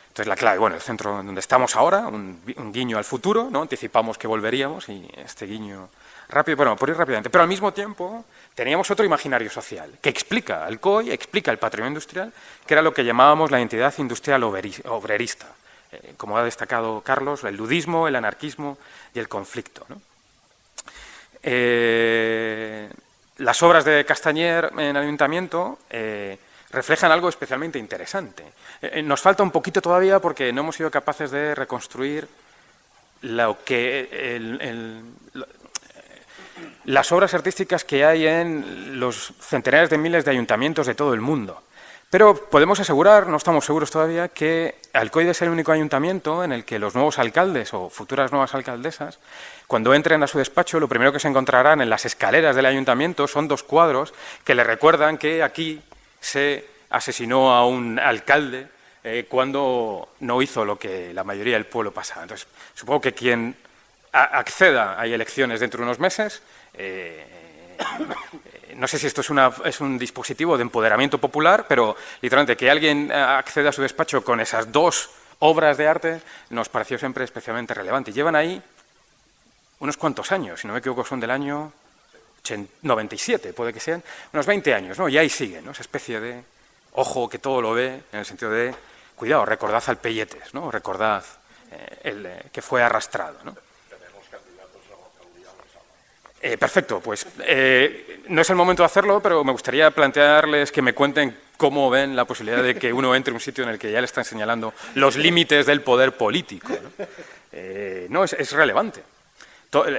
entonces la clave, bueno, el centro donde estamos ahora, un guiño al futuro, ¿no? Anticipamos que volveríamos y este guiño rápido, bueno, por ir rápidamente, pero al mismo tiempo teníamos otro imaginario social que explica Alcoy, explica el patrimonio industrial, que era lo que llamábamos la identidad industrial obrerista, como ha destacado Carlos, el ludismo, el anarquismo y el conflicto, ¿no? Las obras de Castañer en el Ayuntamiento reflejan algo especialmente interesante. Nos falta un poquito todavía porque no hemos sido capaces de reconstruir las obras artísticas que hay en los centenares de miles de ayuntamientos de todo el mundo. Pero podemos asegurar, no estamos seguros todavía, que Alcoy es el único ayuntamiento en el que los nuevos alcaldes o futuras nuevas alcaldesas, cuando entren a su despacho, lo primero que se encontrarán en las escaleras del ayuntamiento son 2 cuadros que le recuerdan que aquí se asesinó a un alcalde cuando no hizo lo que la mayoría del pueblo pasaba. Entonces, supongo que quien acceda, hay elecciones dentro de unos meses, no sé si esto es un dispositivo de empoderamiento popular, pero literalmente que alguien acceda a su despacho con esas 2 obras de arte nos pareció siempre especialmente relevante. Llevan ahí unos cuantos años, si no me equivoco son del año 97, puede que sean, unos 20 años, ¿no? Y ahí siguen, ¿no? Esa especie de ojo que todo lo ve, en el sentido de, cuidado, recordad al Pelletes, ¿no? Recordad que fue arrastrado, ¿no? Perfecto, pues no es el momento de hacerlo, pero me gustaría plantearles que me cuenten cómo ven la posibilidad de que uno entre en un sitio en el que ya le están señalando los límites del poder político, ¿no? Es relevante.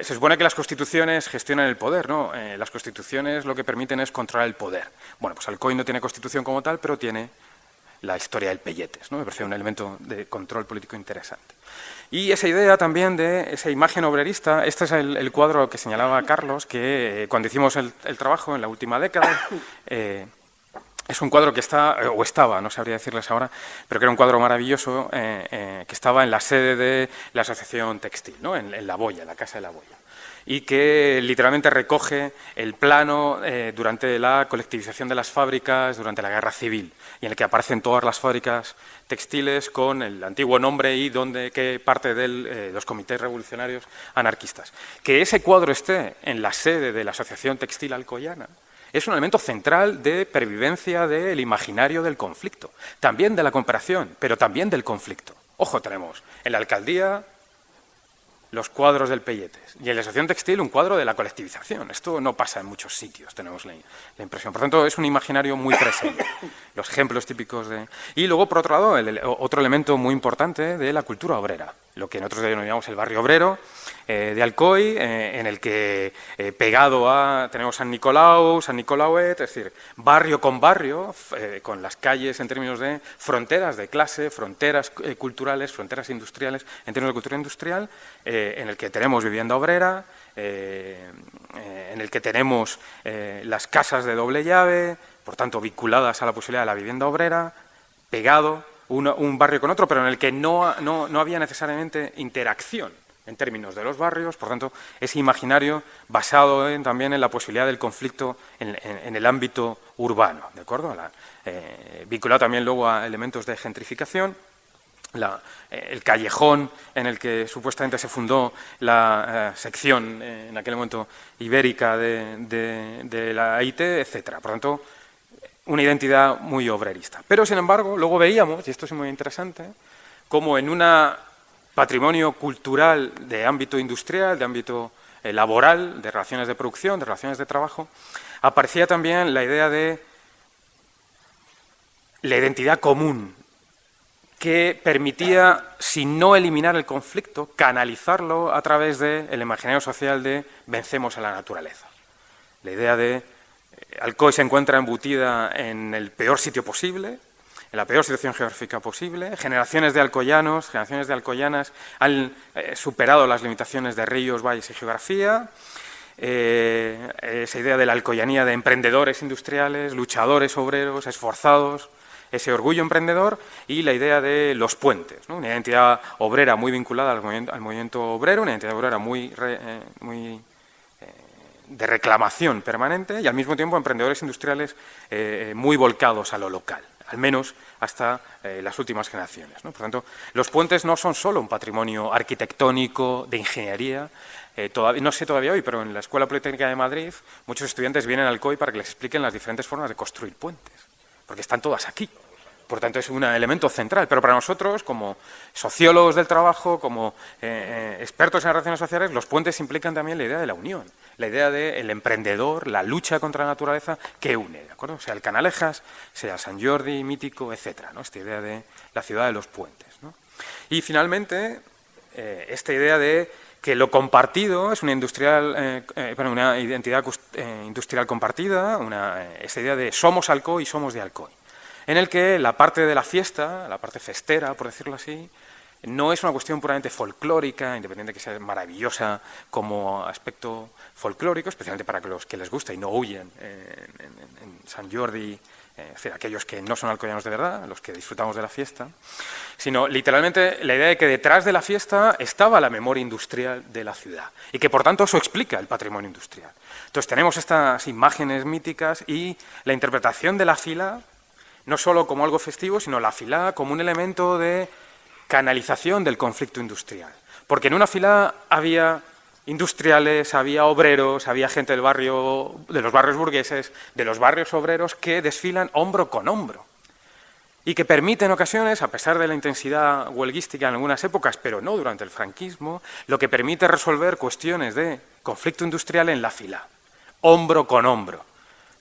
Se supone que las constituciones gestionan el poder, ¿no? Las constituciones lo que permiten es controlar el poder. Bueno, pues Alcoy no tiene constitución como tal, pero tiene la historia del Pelletes, ¿no? Me parece un elemento de control político interesante. Y esa idea también de esa imagen obrerista, este es el cuadro que señalaba Carlos, que cuando hicimos el trabajo en la última década, es un cuadro que está, o estaba, no sabría decirles ahora, pero que era un cuadro maravilloso que estaba en la sede de la Asociación Textil, ¿no? en La Boya, en la Casa de La Boya, y que literalmente recoge el plano durante la colectivización de las fábricas durante la Guerra Civil, y en el que aparecen todas las fábricas textiles con el antiguo nombre y qué parte de los comités revolucionarios anarquistas. Que ese cuadro esté en la sede de la Asociación Textil Alcoyana es un elemento central de pervivencia del imaginario del conflicto, también de la comparación, pero también del conflicto. Ojo, tenemos en la alcaldía los cuadros del Pelletes y en la Asociación Textil un cuadro de la colectivización. Esto no pasa en muchos sitios, tenemos la impresión. Por tanto, es un imaginario muy presente, los ejemplos típicos de... Y luego, por otro lado, otro elemento muy importante de la cultura obrera, lo que nosotros denominamos el barrio obrero de Alcoy, en el que pegado a tenemos San Nicolau, San Nicolauet, es decir, barrio, con las calles en términos de fronteras de clase, fronteras culturales, fronteras industriales, en términos de cultura industrial, en el que tenemos vivienda obrera, en el que tenemos las casas de doble llave, por tanto vinculadas a la posibilidad de la vivienda obrera, pegado un barrio con otro, pero en el que no había necesariamente interacción en términos de los barrios, por tanto, ese imaginario basado también en la posibilidad del conflicto en el ámbito urbano, ¿de acuerdo? Vinculado también luego a elementos de gentrificación, el callejón en el que supuestamente se fundó la sección en aquel momento ibérica de la IT, etcétera. Por tanto, una identidad muy obrerista. Pero, sin embargo, luego veíamos, y esto es muy interesante, como en un patrimonio cultural de ámbito industrial, de ámbito laboral, de relaciones de producción, de relaciones de trabajo, aparecía también la idea de la identidad común, que permitía, sin no eliminar el conflicto, canalizarlo a través del imaginario social de vencemos a la naturaleza. La idea de Alcoy se encuentra embutida en el peor sitio posible, en la peor situación geográfica posible. Generaciones de alcoyanos, generaciones de alcoyanas han superado las limitaciones de ríos, valles y geografía. Esa idea de la alcoyanía de emprendedores industriales, luchadores obreros, esforzados, ese orgullo emprendedor y la idea de los puentes, ¿no? Una identidad obrera muy vinculada al movimiento obrero, una identidad obrera muy de reclamación permanente y al mismo tiempo emprendedores industriales muy volcados a lo local, al menos hasta las últimas generaciones, ¿no? Por tanto, los puentes no son solo un patrimonio arquitectónico, de ingeniería. No sé todavía hoy, pero en la Escuela Politécnica de Madrid muchos estudiantes vienen al Alcoy para que les expliquen las diferentes formas de construir puentes, porque están todas aquí. Por tanto, es un elemento central. Pero para nosotros, como sociólogos del trabajo, como expertos en relaciones sociales, los puentes implican también la idea de la unión, la idea del emprendedor, la lucha contra la naturaleza que une, ¿de acuerdo? Sea el Canalejas, sea San Jordi, Mítico, etcétera, ¿no? Esta idea de la ciudad de los puentes, ¿no? Y finalmente, esta idea de que lo compartido es una identidad industrial compartida, esa idea de somos Alcoy y somos de Alcoy, en el que la parte de la fiesta, la parte festera, por decirlo así, no es una cuestión puramente folclórica, independiente de que sea maravillosa como aspecto folclórico, especialmente para los que les gusta y no huyen en San Jordi, es decir, aquellos que no son alcoyanos de verdad, los que disfrutamos de la fiesta, sino literalmente la idea de que detrás de la fiesta estaba la memoria industrial de la ciudad y que por tanto eso explica el patrimonio industrial. Entonces tenemos estas imágenes míticas y la interpretación de la fila no solo como algo festivo, sino la fila como un elemento de canalización del conflicto industrial. Porque en una fila había industriales, había obreros, había gente del barrio, de los barrios burgueses, de los barrios obreros que desfilan hombro con hombro y que permiten en ocasiones, a pesar de la intensidad huelguística en algunas épocas, pero no durante el franquismo, lo que permite resolver cuestiones de conflicto industrial en la fila, hombro con hombro.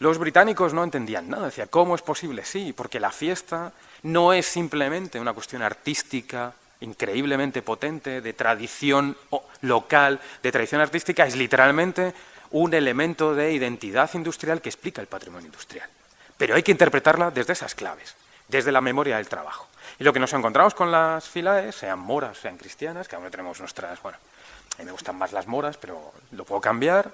Los británicos no entendían nada, decían, ¿cómo es posible? Sí, porque la fiesta no es simplemente una cuestión artística increíblemente potente, de tradición local, de tradición artística, es literalmente un elemento de identidad industrial que explica el patrimonio industrial. Pero hay que interpretarla desde esas claves, desde la memoria del trabajo. Y lo que nos encontramos con las filaes, sean moras, sean cristianas, cada uno tenemos nuestras, bueno, a mí me gustan más las moras, pero lo puedo cambiar,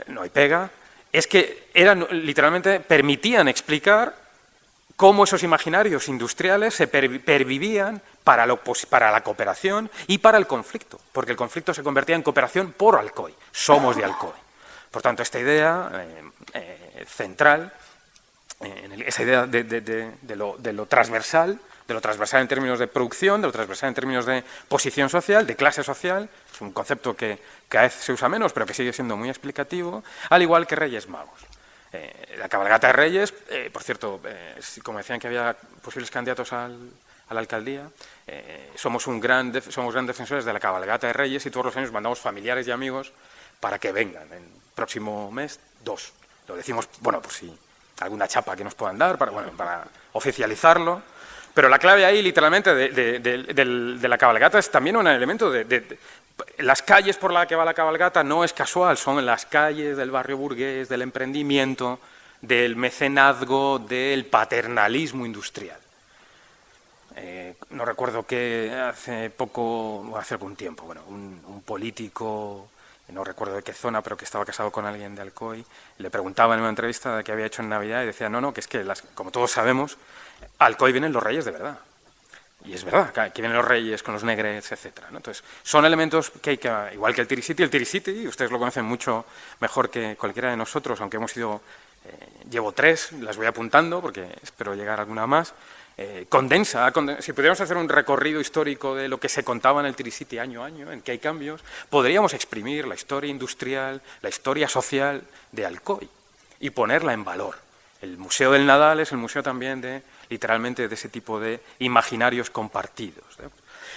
no hay pega, es que eran literalmente permitían explicar cómo esos imaginarios industriales se pervivían para la cooperación y para el conflicto, porque el conflicto se convertía en cooperación por Alcoy, somos de Alcoy. Por tanto, esta idea central, esa idea de lo transversal en términos de producción, de lo transversal en términos de posición social, de clase social, es un concepto que cada vez se usa menos, pero que sigue siendo muy explicativo, al igual que Reyes Magos. La cabalgata de Reyes, por cierto, como decían que había posibles candidatos a la alcaldía, somos gran defensores de la cabalgata de Reyes y todos los años mandamos familiares y amigos para que vengan. El próximo mes, 2. Lo decimos, bueno, pues sí, alguna chapa que nos puedan dar para oficializarlo. Pero la clave ahí, literalmente, de la cabalgata es también un elemento las calles por las que va la cabalgata no es casual, son las calles del barrio burgués, del emprendimiento, del mecenazgo, del paternalismo industrial. No recuerdo que hace algún tiempo, un político, no recuerdo de qué zona, pero que estaba casado con alguien de Alcoy, le preguntaba en una entrevista de qué había hecho en Navidad y decía, no, que es que, como todos sabemos, a Alcoy vienen los reyes de verdad. Y es verdad, que aquí vienen los reyes con los negres, etcétera, ¿no? Entonces, son elementos que hay que, igual que el Tiricity, ustedes lo conocen mucho mejor que cualquiera de nosotros, aunque hemos ido, llevo 3, las voy apuntando porque espero llegar a alguna más. Condensa, si pudiéramos hacer un recorrido histórico de lo que se contaba en el Tiricity año a año, en que hay cambios, podríamos exprimir la historia industrial, la historia social de Alcoy y ponerla en valor. El Museo del Nadal es el museo también literalmente de ese tipo de imaginarios compartidos.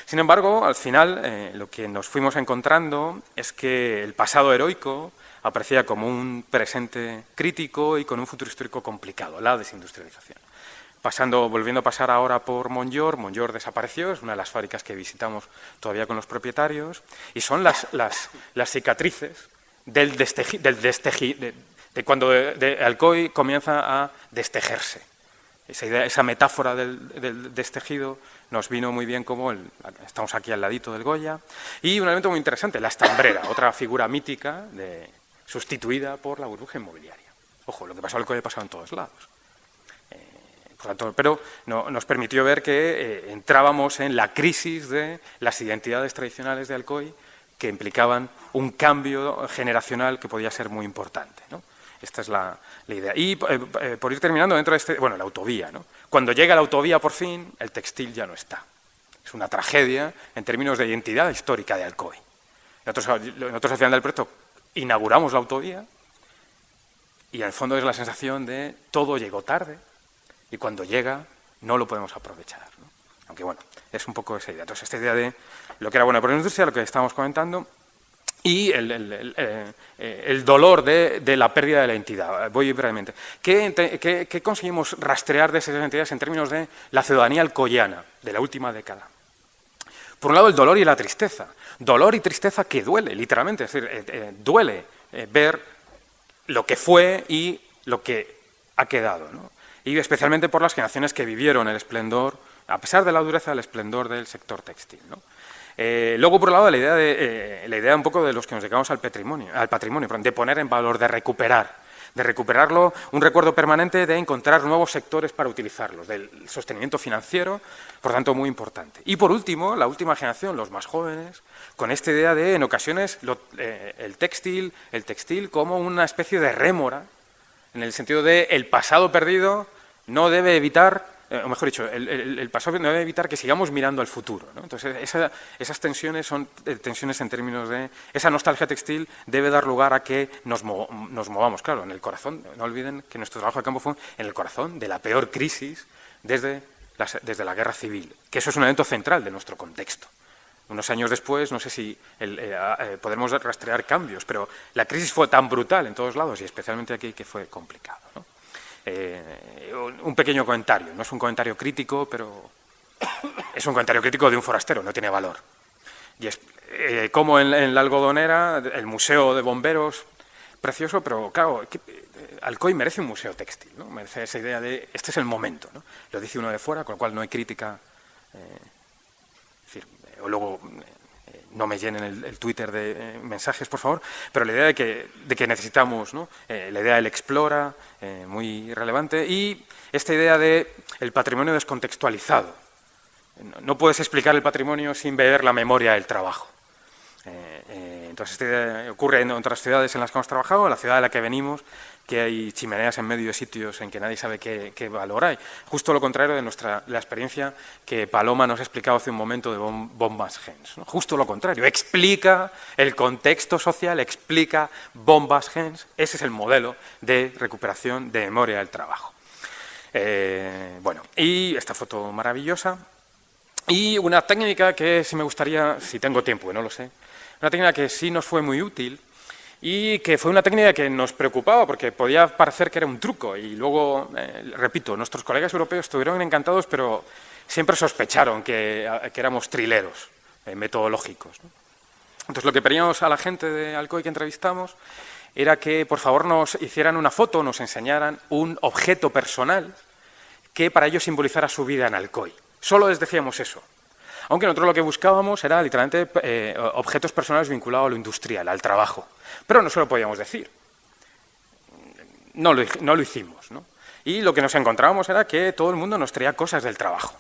Sin embargo, al final, lo que nos fuimos encontrando es que el pasado heroico aparecía como un presente crítico y con un futuro histórico complicado, la desindustrialización. Volviendo a pasar ahora por Montllor desapareció, es una de las fábricas que visitamos todavía con los propietarios, y son las cicatrices de cuando Alcoy comienza a destejerse. Esa metáfora del destejido nos vino muy bien como estamos aquí al ladito del Goya. Y un elemento muy interesante, la estambrera, otra figura mítica sustituida por la burbuja inmobiliaria. Ojo, lo que pasó en Alcoy ha pasado en todos lados. Pero nos permitió ver que entrábamos en la crisis de las identidades tradicionales de Alcoy que implicaban un cambio generacional que podía ser muy importante, ¿no? Esta es la idea. Y por ir terminando dentro de la autovía, ¿no? Cuando llega la autovía por fin, el textil ya no está. Es una tragedia en términos de identidad histórica de Alcoy. Nosotros al final del proyecto inauguramos la autovía y en el fondo es la sensación de todo llegó tarde y cuando llega no lo podemos aprovechar, ¿no? Aunque es un poco esa idea. Entonces esta idea de lo que era bueno para la industria, lo que estábamos comentando, y el dolor de la pérdida de la identidad. Voy brevemente. ¿Qué conseguimos rastrear de esas identidades en términos de la ciudadanía alcoyana de la última década? Por un lado, el dolor y la tristeza. Dolor y tristeza que duele, literalmente. Es decir, duele ver lo que fue y lo que ha quedado, ¿no? Y especialmente por las generaciones que vivieron el esplendor, a pesar de la dureza, el esplendor del sector textil, ¿no? Luego, por un lado, la idea un poco de los que nos dedicamos al patrimonio, de poner en valor, de recuperarlo, un recuerdo permanente de encontrar nuevos sectores para utilizarlos, del sostenimiento financiero, por tanto, muy importante. Y por último, la última generación, los más jóvenes, con esta idea de, en ocasiones, el textil como una especie de rémora, en el sentido de el pasado perdido no debe evitar, o mejor dicho, el pasado no debe evitar que sigamos mirando al futuro, ¿no? Entonces, esas tensiones son tensiones en términos de... Esa nostalgia textil debe dar lugar a que nos movamos, claro, en el corazón. No olviden que nuestro trabajo de campo fue en el corazón de la peor crisis desde la guerra civil, que eso es un elemento central de nuestro contexto. Unos años después, no sé si podremos rastrear cambios, pero la crisis fue tan brutal en todos lados y especialmente aquí que fue complicado, ¿no? Un pequeño comentario, no es un comentario crítico, pero es un comentario crítico de un forastero, no tiene valor. Y es como en la Algodonera, el museo de bomberos, precioso, pero claro, Alcoy merece un museo textil, ¿no? Merece esa idea de este es el momento, ¿no? Lo dice uno de fuera, con lo cual no hay crítica. O luego no me llenen el Twitter de mensajes, por favor, pero la idea de que necesitamos, ¿no? La idea del explora, muy relevante, y esta idea del patrimonio descontextualizado. No puedes explicar el patrimonio sin ver la memoria del trabajo. Entonces, esta idea ocurre en otras ciudades en las que hemos trabajado, en la ciudad de la que venimos, que hay chimeneas en medio de sitios en que nadie sabe qué valor hay. Justo lo contrario de la experiencia que Paloma nos ha explicado hace un momento de Bombas Gens, ¿no? Justo lo contrario, explica el contexto social, explica Bombas Gens. Ese es el modelo de recuperación de memoria del trabajo. Y esta foto maravillosa. Y una técnica que sí me gustaría, si tengo tiempo, no lo sé, una técnica que sí nos fue muy útil y que fue una técnica que nos preocupaba porque podía parecer que era un truco y luego, repito, nuestros colegas europeos estuvieron encantados, pero siempre sospecharon que éramos trileros metodológicos, ¿no? Entonces, lo que pedíamos a la gente de Alcoy que entrevistamos era que, por favor, nos hicieran una foto, nos enseñaran un objeto personal que para ellos simbolizara su vida en Alcoy. Solo les decíamos eso. Aunque nosotros lo que buscábamos era, literalmente, objetos personales vinculados a lo industrial, al trabajo. Pero no se lo podíamos decir. No lo hicimos, ¿no? Y lo que nos encontrábamos era que todo el mundo nos traía cosas del trabajo.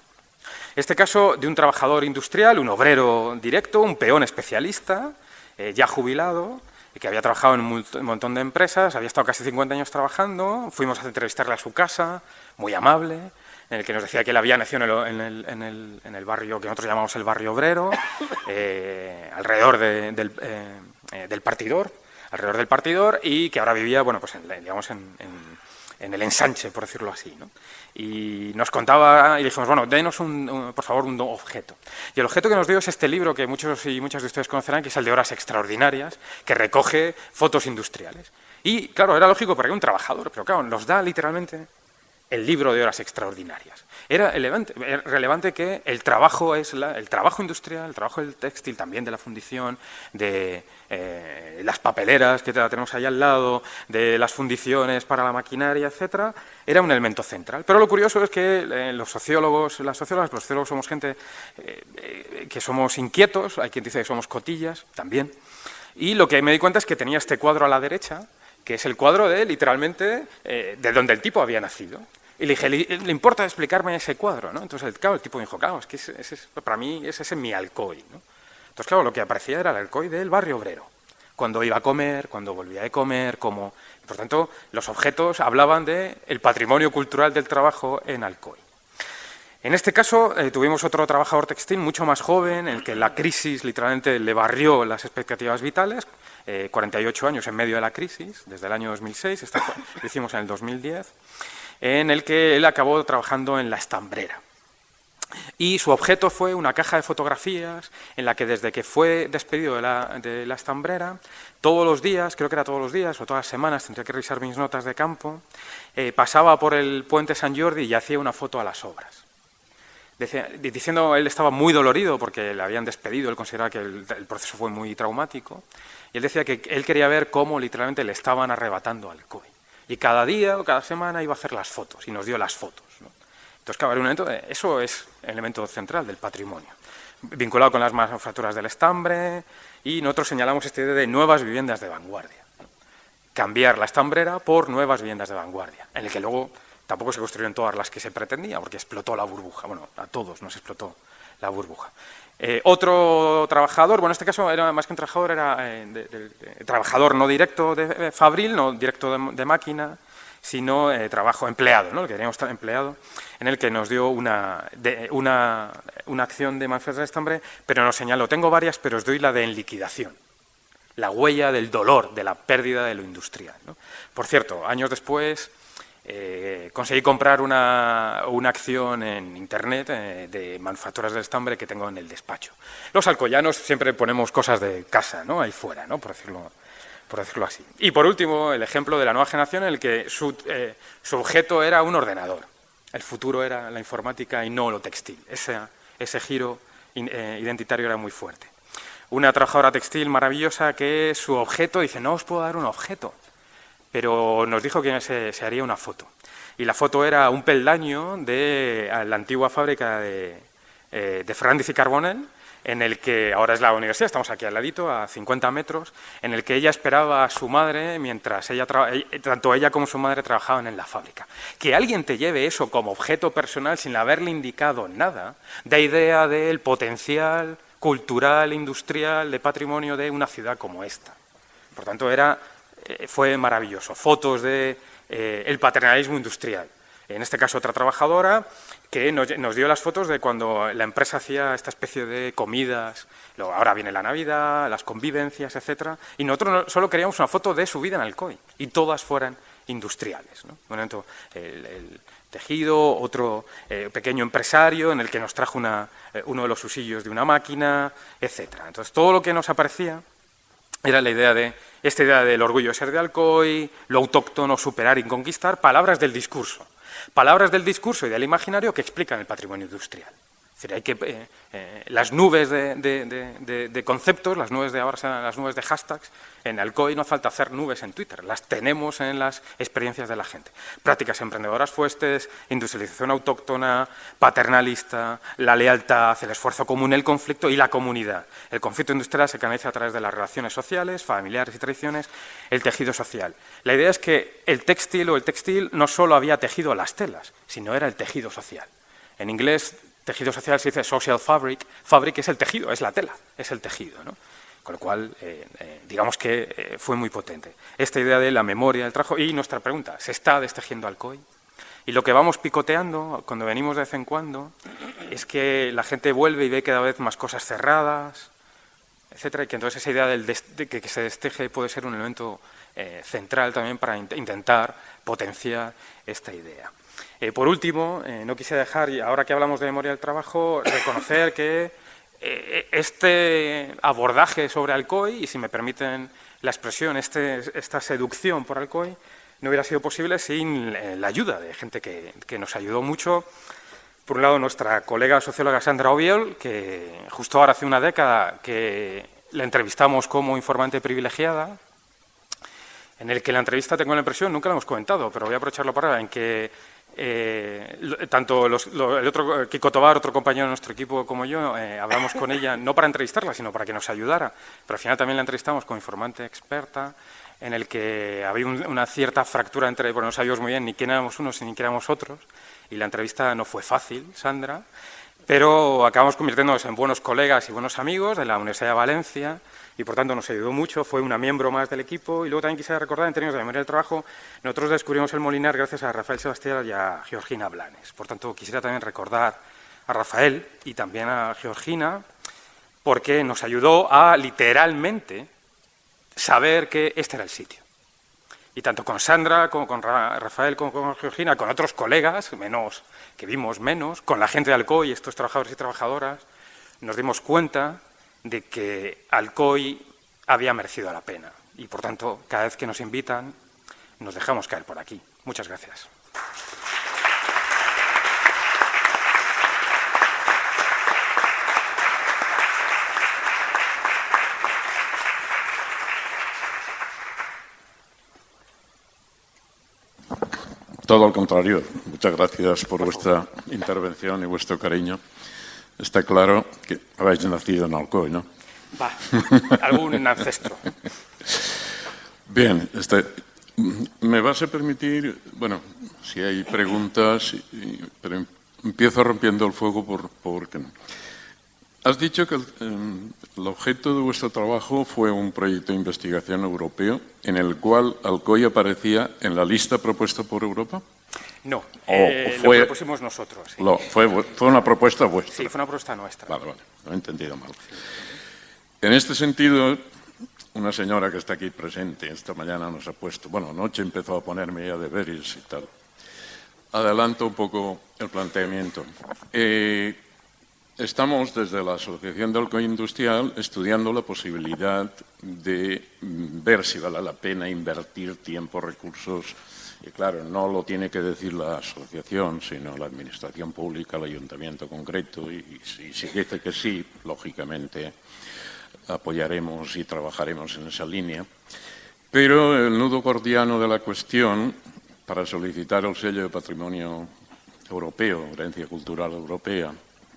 Este caso de un trabajador industrial, un obrero directo, un peón especialista, ya jubilado, que había trabajado en un montón de empresas, había estado casi 50 años trabajando, fuimos a entrevistarle a su casa, muy amable, en el que nos decía que él había nacido en el barrio que nosotros llamamos el barrio obrero, alrededor del partidor, y que ahora vivía, bueno, pues en el ensanche, por decirlo así, ¿no? Y nos contaba, y dijimos, bueno, denos por favor un objeto. Y el objeto que nos dio es este libro que muchos y muchas de ustedes conocerán, que es el de Horas Extraordinarias, que recoge fotos industriales. Y, claro, era lógico porque era un trabajador, pero claro, nos da literalmente el libro de Horas Extraordinarias. Era relevante que el trabajo industrial, el trabajo del textil, también de la fundición, de las papeleras que tenemos ahí al lado, de las fundiciones para la maquinaria, etcétera, era un elemento central. Pero lo curioso es que los sociólogos somos gente que somos inquietos, hay quien dice que somos cotillas, también, y lo que me di cuenta es que tenía este cuadro a la derecha, que es el cuadro de, literalmente, de donde el tipo había nacido. Y le dije, ¿le importa explicarme ese cuadro, ¿no? Entonces, claro, el tipo dijo, claro, es que para mí ese es mi Alcoy, ¿no? Entonces, claro, lo que aparecía era el Alcoy del barrio obrero. Cuando iba a comer, cuando volvía de comer, cómo... Por tanto, los objetos hablaban del patrimonio cultural del trabajo en Alcoy. En este caso, tuvimos otro trabajador textil mucho más joven, en el que la crisis literalmente le barrió las expectativas vitales, 48 años en medio de la crisis, desde el año 2006, lo hicimos en el 2010, en el que él acabó trabajando en la estambrera. Y su objeto fue una caja de fotografías en la que desde que fue despedido de la estambrera, todos los días, creo que era todos los días o todas las semanas, tendría que revisar mis notas de campo, pasaba por el puente San Jordi y hacía una foto a las obras. Diciendo, él estaba muy dolorido porque le habían despedido, él consideraba que el proceso fue muy traumático, y él decía que él quería ver cómo literalmente le estaban arrebatando Alcoy. Y cada día o cada semana iba a hacer las fotos, y nos dio las fotos, ¿no? Entonces, claro, eso es el elemento central del patrimonio, vinculado con las manufacturas del estambre, y nosotros señalamos esta idea de nuevas viviendas de vanguardia, ¿no? Cambiar la estambrera por nuevas viviendas de vanguardia, en el que luego tampoco se construyeron todas las que se pretendía, porque explotó la burbuja. Bueno, a todos nos explotó la burbuja. Otro trabajador, bueno, en este caso era más que un trabajador, era trabajador no directo de Fabril, no directo de máquina, sino trabajo empleado, ¿no? El que queríamos estar empleado, en el que nos dio una acción de manufactura de estambre, pero nos señaló, tengo varias, pero os doy la de en liquidación, la huella del dolor, de la pérdida de lo industrial, ¿no? Por cierto, años después conseguí comprar una acción en internet de manufacturas del estambre que tengo en el despacho. Los alcoyanos siempre ponemos cosas de casa, ¿no? Ahí fuera, ¿no? Por decirlo así. Y por último, el ejemplo de la nueva generación en el que su objeto era un ordenador. El futuro era la informática y no lo textil. Ese giro identitario era muy fuerte. Una trabajadora textil maravillosa que su objeto, dice, no os puedo dar un objeto, pero nos dijo que se haría una foto. Y la foto era un peldaño de la antigua fábrica de Fernández y Carbonell, en el que ahora es la universidad, estamos aquí al ladito, a 50 metros, en el que ella esperaba a su madre mientras tanto ella como su madre trabajaban en la fábrica. Que alguien te lleve eso como objeto personal sin haberle indicado nada, da idea del potencial cultural, industrial, de patrimonio de una ciudad como esta. Por tanto, fue maravilloso. Fotos del paternalismo industrial. En este caso, otra trabajadora que nos dio las fotos de cuando la empresa hacía esta especie de comidas, ahora viene la Navidad, las convivencias, etcétera, y nosotros solo queríamos una foto de su vida en Alcoy, y todas fueran industriales, ¿no? Bueno, entonces, el tejido, otro pequeño empresario en el que nos trajo uno de los usillos de una máquina, etcétera. Entonces, todo lo que nos aparecía era esta idea del orgullo de ser de Alcoy, lo autóctono, superar y conquistar, palabras del discurso y del imaginario que explican el patrimonio industrial. Es decir, hay que, las nubes de conceptos, las nubes de ahora serán las nubes de hashtags, en Alcoy no falta hacer nubes en Twitter, las tenemos en las experiencias de la gente. Prácticas emprendedoras fuertes, industrialización autóctona, paternalista, la lealtad, el esfuerzo común, el conflicto y la comunidad. El conflicto industrial se canaliza a través de las relaciones sociales, familiares y tradiciones, el tejido social. La idea es que el textil no solo había tejido las telas, sino era el tejido social. En inglés, tejido social se dice social fabric. Fabric es el tejido, es la tela, es el tejido, ¿no? Con lo cual, digamos que fue muy potente. Esta idea de la memoria, el trabajo y nuestra pregunta, ¿se está destejiendo Alcoy? Y lo que vamos picoteando cuando venimos de vez en cuando es que la gente vuelve y ve cada vez más cosas cerradas, etcétera, y que entonces esa idea de que se desteje puede ser un elemento central también para intentar potenciar esta idea. Por último, no quise dejar, y ahora que hablamos de memoria del trabajo, reconocer que este abordaje sobre Alcoy, y si me permiten la expresión, esta seducción por Alcoy, no hubiera sido posible sin la ayuda de gente que nos ayudó mucho. Por un lado, nuestra colega socióloga Sandra Obiol, que justo ahora hace una década que la entrevistamos como informante privilegiada, en el que la entrevista, tengo la impresión, nunca la hemos comentado, pero voy a aprovecharlo para en que tanto el otro Kiko Tobar, otro compañero de nuestro equipo, como yo, hablamos con ella no para entrevistarla, sino para que nos ayudara, pero al final también la entrevistamos como informante experta, en el que había una cierta fractura entre, bueno, no sabíamos muy bien ni quién éramos unos ni quién éramos otros, y la entrevista no fue fácil, Sandra, pero acabamos convirtiéndonos en buenos colegas y buenos amigos de la Universidad de Valencia, y por tanto nos ayudó mucho, fue una miembro más del equipo. Y luego también quisiera recordar, en términos de memoria del trabajo, nosotros descubrimos el Molinar gracias a Rafael Sebastián y a Georgina Blanes. Por tanto, quisiera también recordar a Rafael y también a Georgina, porque nos ayudó a literalmente saber que este era el sitio. Y tanto con Sandra, como con Rafael, como con Georgina, con otros colegas, que vimos menos, con la gente de Alcoy, estos trabajadores y trabajadoras, nos dimos cuenta de que Alcoy había merecido la pena. Y, por tanto, cada vez que nos invitan, nos dejamos caer por aquí. Muchas gracias. Todo al contrario. Muchas gracias por vuestra intervención y vuestro cariño. Está claro que habéis nacido en Alcoy, ¿no? Va, algún ancestro. Bien, me vas a permitir, bueno, si hay preguntas, pero empiezo rompiendo el fuego porque no. Has dicho que el objeto de vuestro trabajo fue un proyecto de investigación europeo en el cual Alcoy aparecía en la lista propuesta por Europa. No, lo propusimos nosotros. Sí. Fue una propuesta vuestra. Sí, fue una propuesta nuestra. Vale, lo he entendido mal. En este sentido, una señora que está aquí presente esta mañana nos ha puesto, bueno, anoche empezó a ponerme ya deberes y tal. Adelanto un poco el planteamiento. Estamos desde la Asociación de Alcoy Industrial estudiando la posibilidad de ver si vale la pena invertir tiempo, recursos. Y claro, no lo tiene que decir la asociación, sino la administración pública, el ayuntamiento concreto. Y si dice que sí, lógicamente apoyaremos y trabajaremos en esa línea. Pero el nudo gordiano de la cuestión, para solicitar el sello de patrimonio europeo, herencia cultural europea,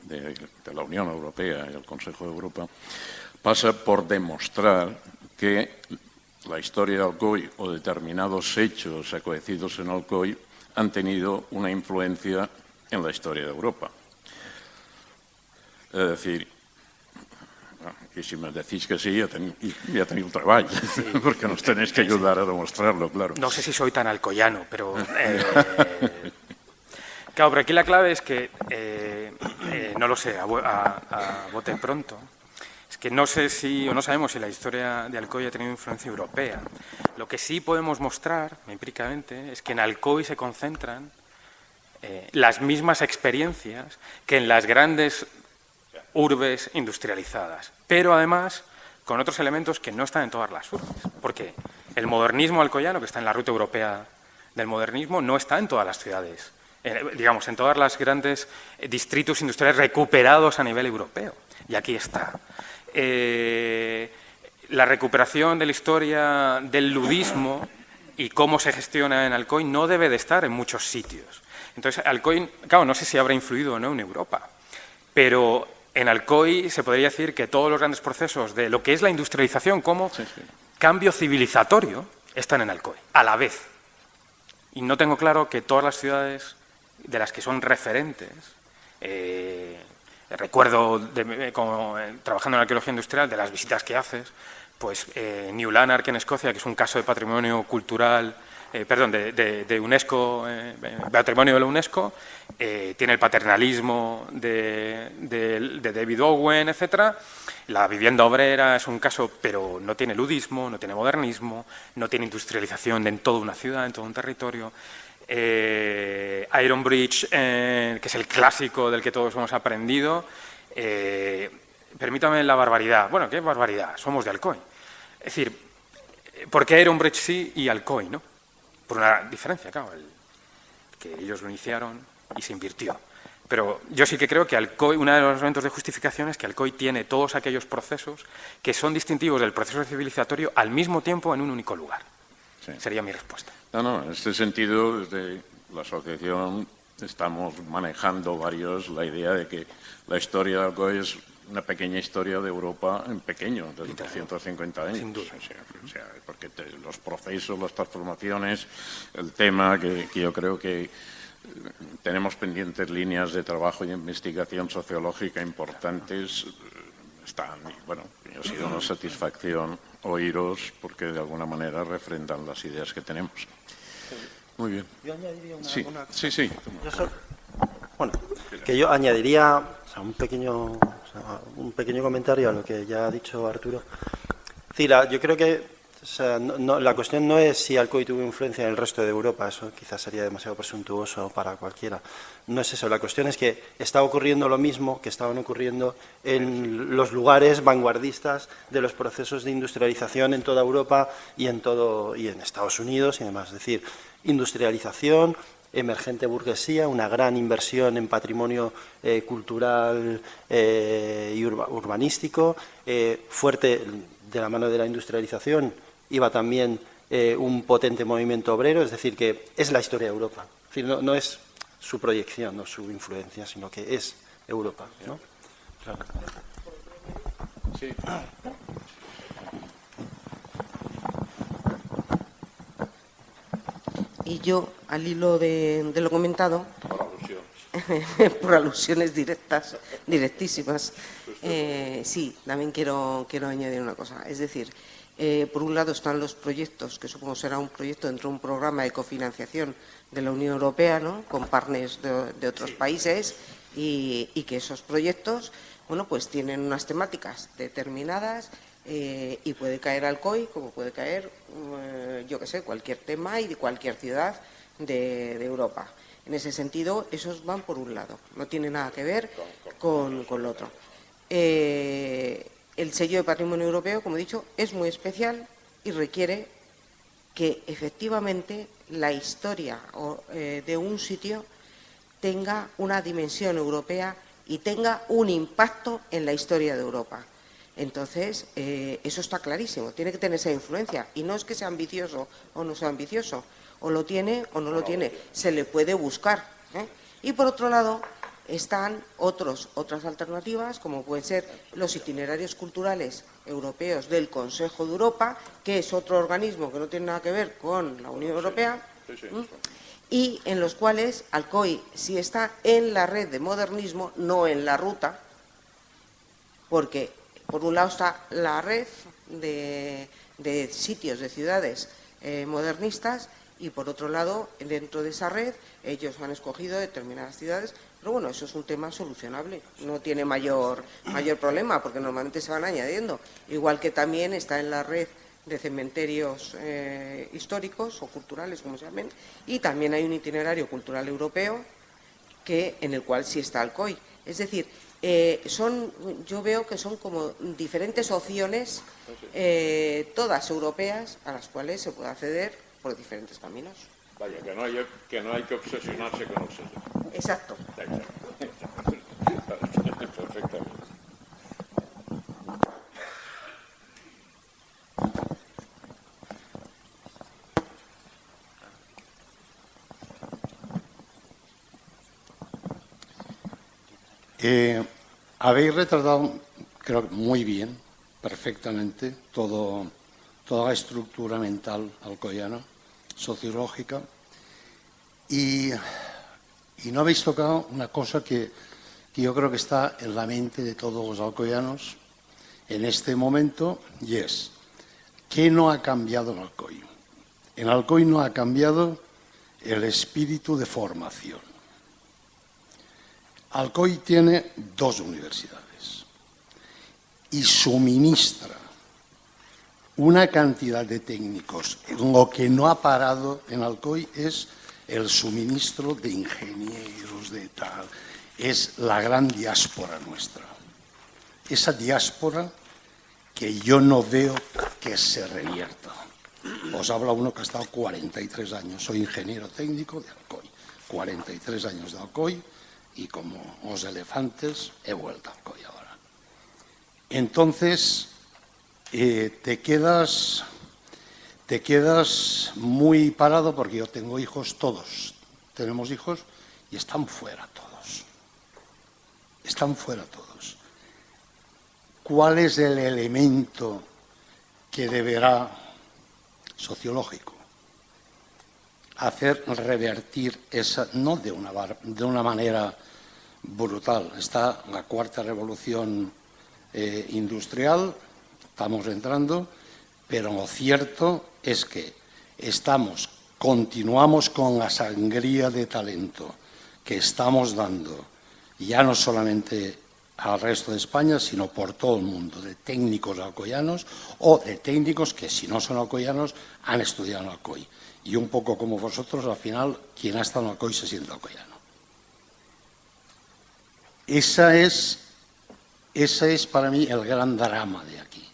de la Unión Europea y el Consejo de Europa, pasa por demostrar que la historia de Alcoy o determinados hechos acaecidos en Alcoy han tenido una influencia en la historia de Europa. Es decir, y si me decís que sí, ya tenéis trabajo, sí, porque nos tenéis que ayudar a demostrarlo, claro. No sé si soy tan alcoyano, pero... Claro, pero aquí la clave es que, no lo sé, a bote pronto, es que no sé si, o no sabemos si la historia de Alcoy ha tenido influencia europea. Lo que sí podemos mostrar, empíricamente, es que en Alcoy se concentran las mismas experiencias que en las grandes urbes industrializadas, pero además con otros elementos que no están en todas las urbes, porque el modernismo alcoyano, que está en la ruta europea del modernismo, no está en todas las ciudades, digamos, en todas las grandes distritos industriales recuperados a nivel europeo, y aquí está. La recuperación de la historia del ludismo y cómo se gestiona en Alcoy no debe de estar en muchos sitios. Entonces, Alcoy, claro, no sé si habrá influido o no en Europa, pero en Alcoy se podría decir que todos los grandes procesos de lo que es la industrialización como cambio civilizatorio están en Alcoy, a la vez. Y no tengo claro que todas las ciudades de las que son referentes, recuerdo, trabajando en arqueología industrial, de las visitas que haces, pues New Lanark en Escocia, que es un caso de patrimonio cultural, de UNESCO, patrimonio de la UNESCO, tiene el paternalismo de David Owen, etcétera. La vivienda obrera es un caso, pero no tiene ludismo, no tiene modernismo, no tiene industrialización en toda una ciudad, en todo un territorio. Iron Bridge, que es el clásico del que todos hemos aprendido. Permítame la barbaridad. Bueno, ¿qué barbaridad? Somos de Alcoy. Es decir, ¿por qué Iron Bridge sí y Alcoy no? Por una diferencia, claro, que ellos lo iniciaron y se invirtió. Pero yo sí que creo que Alcoy, uno de los elementos de justificación es que Alcoy tiene todos aquellos procesos que son distintivos del proceso civilizatorio al mismo tiempo en un único lugar. Sí. Sería mi respuesta. No, en este sentido, desde la asociación estamos manejando la idea de que la historia de Alcoy es una pequeña historia de Europa en pequeño, desde 350 años. Sin duda. O sea, porque los procesos, las transformaciones, el tema que yo creo que tenemos pendientes líneas de trabajo y investigación sociológica importantes. Bueno, ha sido una satisfacción oíros porque de alguna manera refrendan las ideas que tenemos. Muy bien. Yo añadiría una cosa. Sí. Yo añadiría un pequeño comentario a lo que ya ha dicho Arturo. Yo creo que la cuestión no es si Alcoy tuvo influencia en el resto de Europa, eso quizás sería demasiado presuntuoso para cualquiera. No es eso, la cuestión es que está ocurriendo lo mismo que estaban ocurriendo en los lugares vanguardistas de los procesos de industrialización en toda Europa y en Estados Unidos y demás. Es decir, industrialización, emergente burguesía, una gran inversión en patrimonio cultural y urbanístico, fuerte de la mano de la industrialización, iba también un potente movimiento obrero, es decir, que es la historia de Europa. Es decir, no es su proyección, no su influencia, sino que es Europa, ¿no? Claro. Sí. Y yo, al hilo de lo comentado, por alusiones directísimas, sí, también quiero añadir una cosa. Es decir, por un lado están los proyectos, que supongo será un proyecto dentro de un programa de cofinanciación de la Unión Europea, ¿no?, con partners de otros países, y que esos proyectos, bueno, pues tienen unas temáticas determinadas, y puede caer Alcoy como puede caer, yo qué sé, cualquier tema y de cualquier ciudad de Europa. En ese sentido, esos van por un lado, no tiene nada que ver con lo otro. El sello de patrimonio europeo, como he dicho, es muy especial y requiere que efectivamente la historia de un sitio tenga una dimensión europea y tenga un impacto en la historia de Europa. Entonces, eso está clarísimo, tiene que tener esa influencia. Y no es que sea ambicioso o no sea ambicioso, o lo tiene o no lo tiene, se le puede buscar, ¿eh? Y por otro lado, están otras alternativas, como pueden ser los itinerarios culturales europeos del Consejo de Europa, que es otro organismo que no tiene nada que ver con la Unión Europea, y en los cuales Alcoy sí está en la red de modernismo, no en la ruta, porque por un lado está la red de sitios, de ciudades modernistas, y por otro lado, dentro de esa red, ellos han escogido determinadas ciudades, pero bueno, eso es un tema solucionable, no tiene mayor problema, porque normalmente se van añadiendo, igual que también está en la red de cementerios históricos o culturales, como se llamen, y también hay un itinerario cultural europeo en el cual sí está Alcoy. Es decir, yo veo que son como diferentes opciones, todas europeas, a las cuales se puede acceder por diferentes caminos. Vaya, que no hay que obsesionarse con el sello. Exacto. Perfectamente. Habéis retratado, creo que muy bien, perfectamente, toda la estructura mental alcoyana, sociológica, y no habéis tocado una cosa que yo creo que está en la mente de todos los alcoyanos en este momento, y es, ¿qué no ha cambiado en Alcoy? En Alcoy no ha cambiado el espíritu de formación. Alcoy tiene 2 universidades y suministra una cantidad de técnicos. Lo que no ha parado en Alcoy es el suministro de ingenieros, de tal. Es la gran diáspora nuestra. Esa diáspora que yo no veo que se revierta. Os habla uno que ha estado 43 años. Soy ingeniero técnico de Alcoy. 43 años de Alcoy. Y como los elefantes, he vuelto a Alcoy ahora. Entonces, te quedas muy parado, porque yo tengo hijos, todos tenemos hijos, y están fuera todos. Están fuera todos. ¿Cuál es el elemento que deberá, sociológico, hacer revertir esa, no de una manera brutal? Está la cuarta revolución industrial, estamos entrando, pero lo cierto es que continuamos con la sangría de talento que estamos dando, ya no solamente al resto de España, sino por todo el mundo, de técnicos alcoyanos o de técnicos que, si no son alcoyanos, han estudiado en Alcoy. Y un poco como vosotros, al final, quien ha estado en Alcoy se siente alcoyano. Ese es para mí el gran drama de aquí.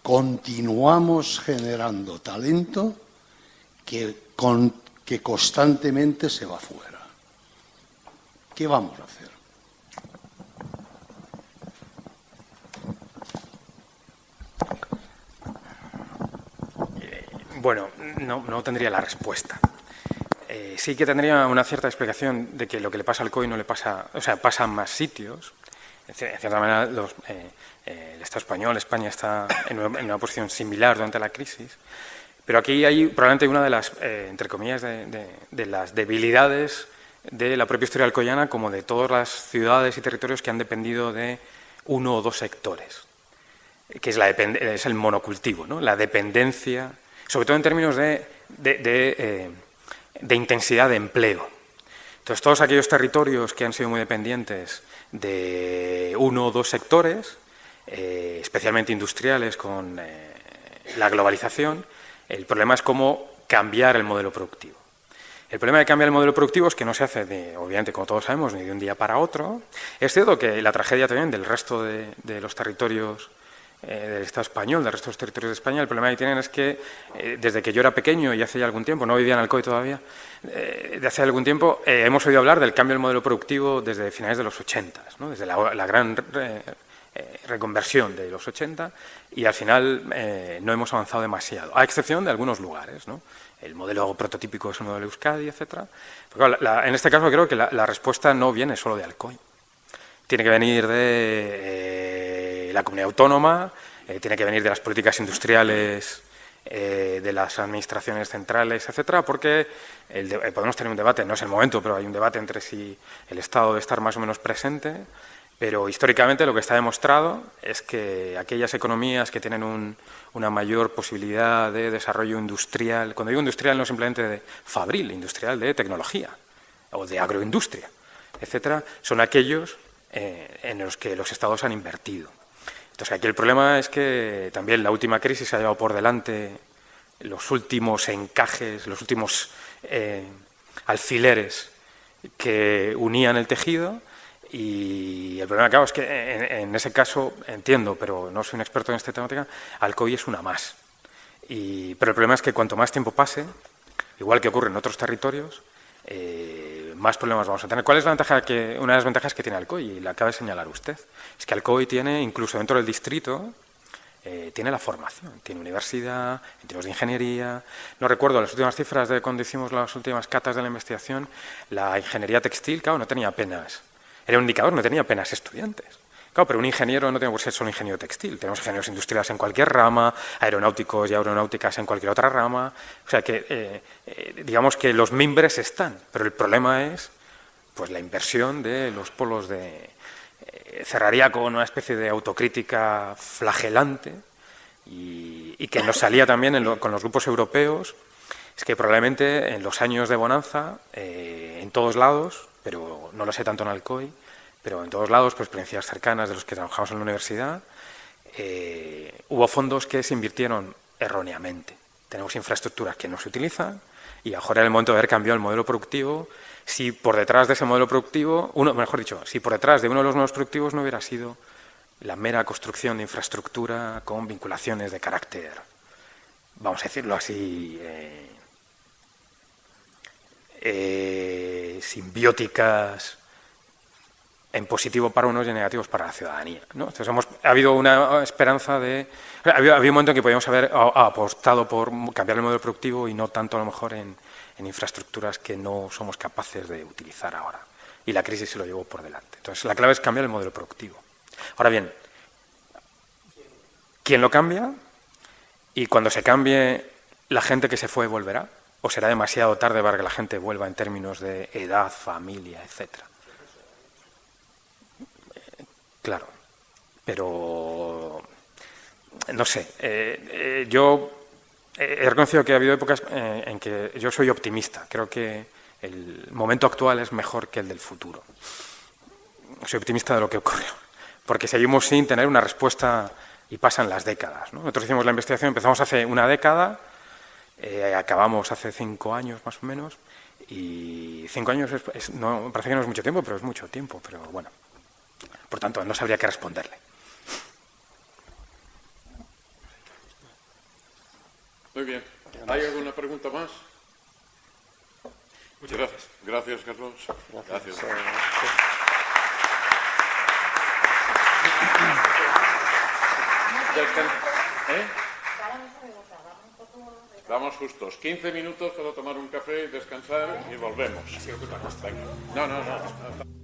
Continuamos generando talento que constantemente se va fuera. ¿Qué vamos a hacer? Bueno, no tendría la respuesta. Sí que tendría una cierta explicación de que lo que le pasa al COI no le pasa, o sea, pasa en más sitios. En cierta manera, el Estado español, España está en una posición similar durante la crisis, pero aquí hay probablemente una de las, entre comillas, de las debilidades de la propia historia alcoyana, como de todas las ciudades y territorios que han dependido de uno o dos sectores, que es el monocultivo, ¿no? La dependencia, sobre todo en términos de intensidad de empleo. Entonces, todos aquellos territorios que han sido muy dependientes de uno o dos sectores, especialmente industriales con la globalización, el problema es cómo cambiar el modelo productivo. El problema de cambiar el modelo productivo es que no se hace, obviamente, como todos sabemos, ni de un día para otro. Es cierto que la tragedia también del resto de los territorios del Estado español, del resto de los territorios de España, el problema que tienen es que desde que yo era pequeño y hace ya algún tiempo, no vivía en Alcoy todavía, de hace algún tiempo hemos oído hablar del cambio del modelo productivo desde finales de los 80, ¿no? Desde la gran reconversión de los 80, y al final no hemos avanzado demasiado, a excepción de algunos lugares, ¿no? El modelo prototípico es el modelo Euskadi, etc. Pero claro, en este caso creo que la respuesta no viene solo de Alcoy. Tiene que venir de la comunidad autónoma, tiene que venir de las políticas industriales, de las administraciones centrales, etcétera, porque podemos tener un debate, no es el momento, pero hay un debate entre si el Estado debe estar más o menos presente, pero históricamente lo que está demostrado es que aquellas economías que tienen una mayor posibilidad de desarrollo industrial, cuando digo industrial no simplemente de fabril, industrial de tecnología o de agroindustria, etcétera, son aquellos en los que los estados han invertido. Entonces, aquí el problema es que también la última crisis ha llevado por delante los últimos encajes, los últimos alfileres que unían el tejido, Y el problema, claro, es que en ese caso, entiendo, pero no soy un experto en esta temática, Alcoy es una más. Pero el problema es que cuanto más tiempo pase, igual que ocurre en otros territorios, más problemas vamos a tener. ¿Cuál es la ventaja una de las ventajas que tiene Alcoy? Y la acaba de señalar usted. Es que Alcoy tiene, incluso dentro del distrito, tiene la formación, tiene universidad, en términos de ingeniería. No recuerdo las últimas cifras de cuando hicimos las últimas catas de la investigación, la ingeniería textil, claro, no tenía apenas, era un indicador, no tenía apenas estudiantes. Claro, pero un ingeniero no tiene por ser solo ingeniero textil. Tenemos ingenieros industriales en cualquier rama, aeronáuticos y aeronáuticas en cualquier otra rama. O sea que, digamos que los mimbres están, pero el problema es pues la inversión de los polos de... cerraría con una especie de autocrítica flagelante y que nos salía también con los grupos europeos. Es que probablemente en los años de bonanza, en todos lados, pero no lo sé tanto en Alcoy, pero en todos lados, por experiencias cercanas de los que trabajamos en la universidad, hubo fondos que se invirtieron erróneamente. Tenemos infraestructuras que no se utilizan y ahora es el momento de haber cambiado el modelo productivo. Si por detrás de ese modelo productivo, si por detrás de uno de los nuevos productivos no hubiera sido la mera construcción de infraestructura con vinculaciones de carácter, vamos a decirlo así, simbióticas, en positivo para unos y en negativos para la ciudadanía, ¿no? Entonces ha habido una esperanza de... Había un momento en que podíamos haber apostado por cambiar el modelo productivo y no tanto a lo mejor en infraestructuras que no somos capaces de utilizar ahora. Y la crisis se lo llevó por delante. Entonces la clave es cambiar el modelo productivo. Ahora bien, ¿quién lo cambia? Y cuando se cambie, ¿la gente que se fue volverá? ¿O será demasiado tarde para que la gente vuelva en términos de edad, familia, etcétera? Claro, pero no sé, yo he reconocido que ha habido épocas en que yo soy optimista, creo que el momento actual es mejor que el del futuro. Soy optimista de lo que ocurrió, porque seguimos sin tener una respuesta y pasan las décadas, ¿no? Nosotros hicimos la investigación, empezamos hace una década, acabamos hace 5 años más o menos, y 5 años no, parece que no es mucho tiempo, pero es mucho tiempo, pero bueno. Por tanto, no sabría qué responderle. Muy bien. ¿Hay alguna pregunta más? Muchas gracias. Gracias, Carlos. Gracias. Vamos justos. 15 minutos para tomar un café, descansar y volvemos. Venga. No.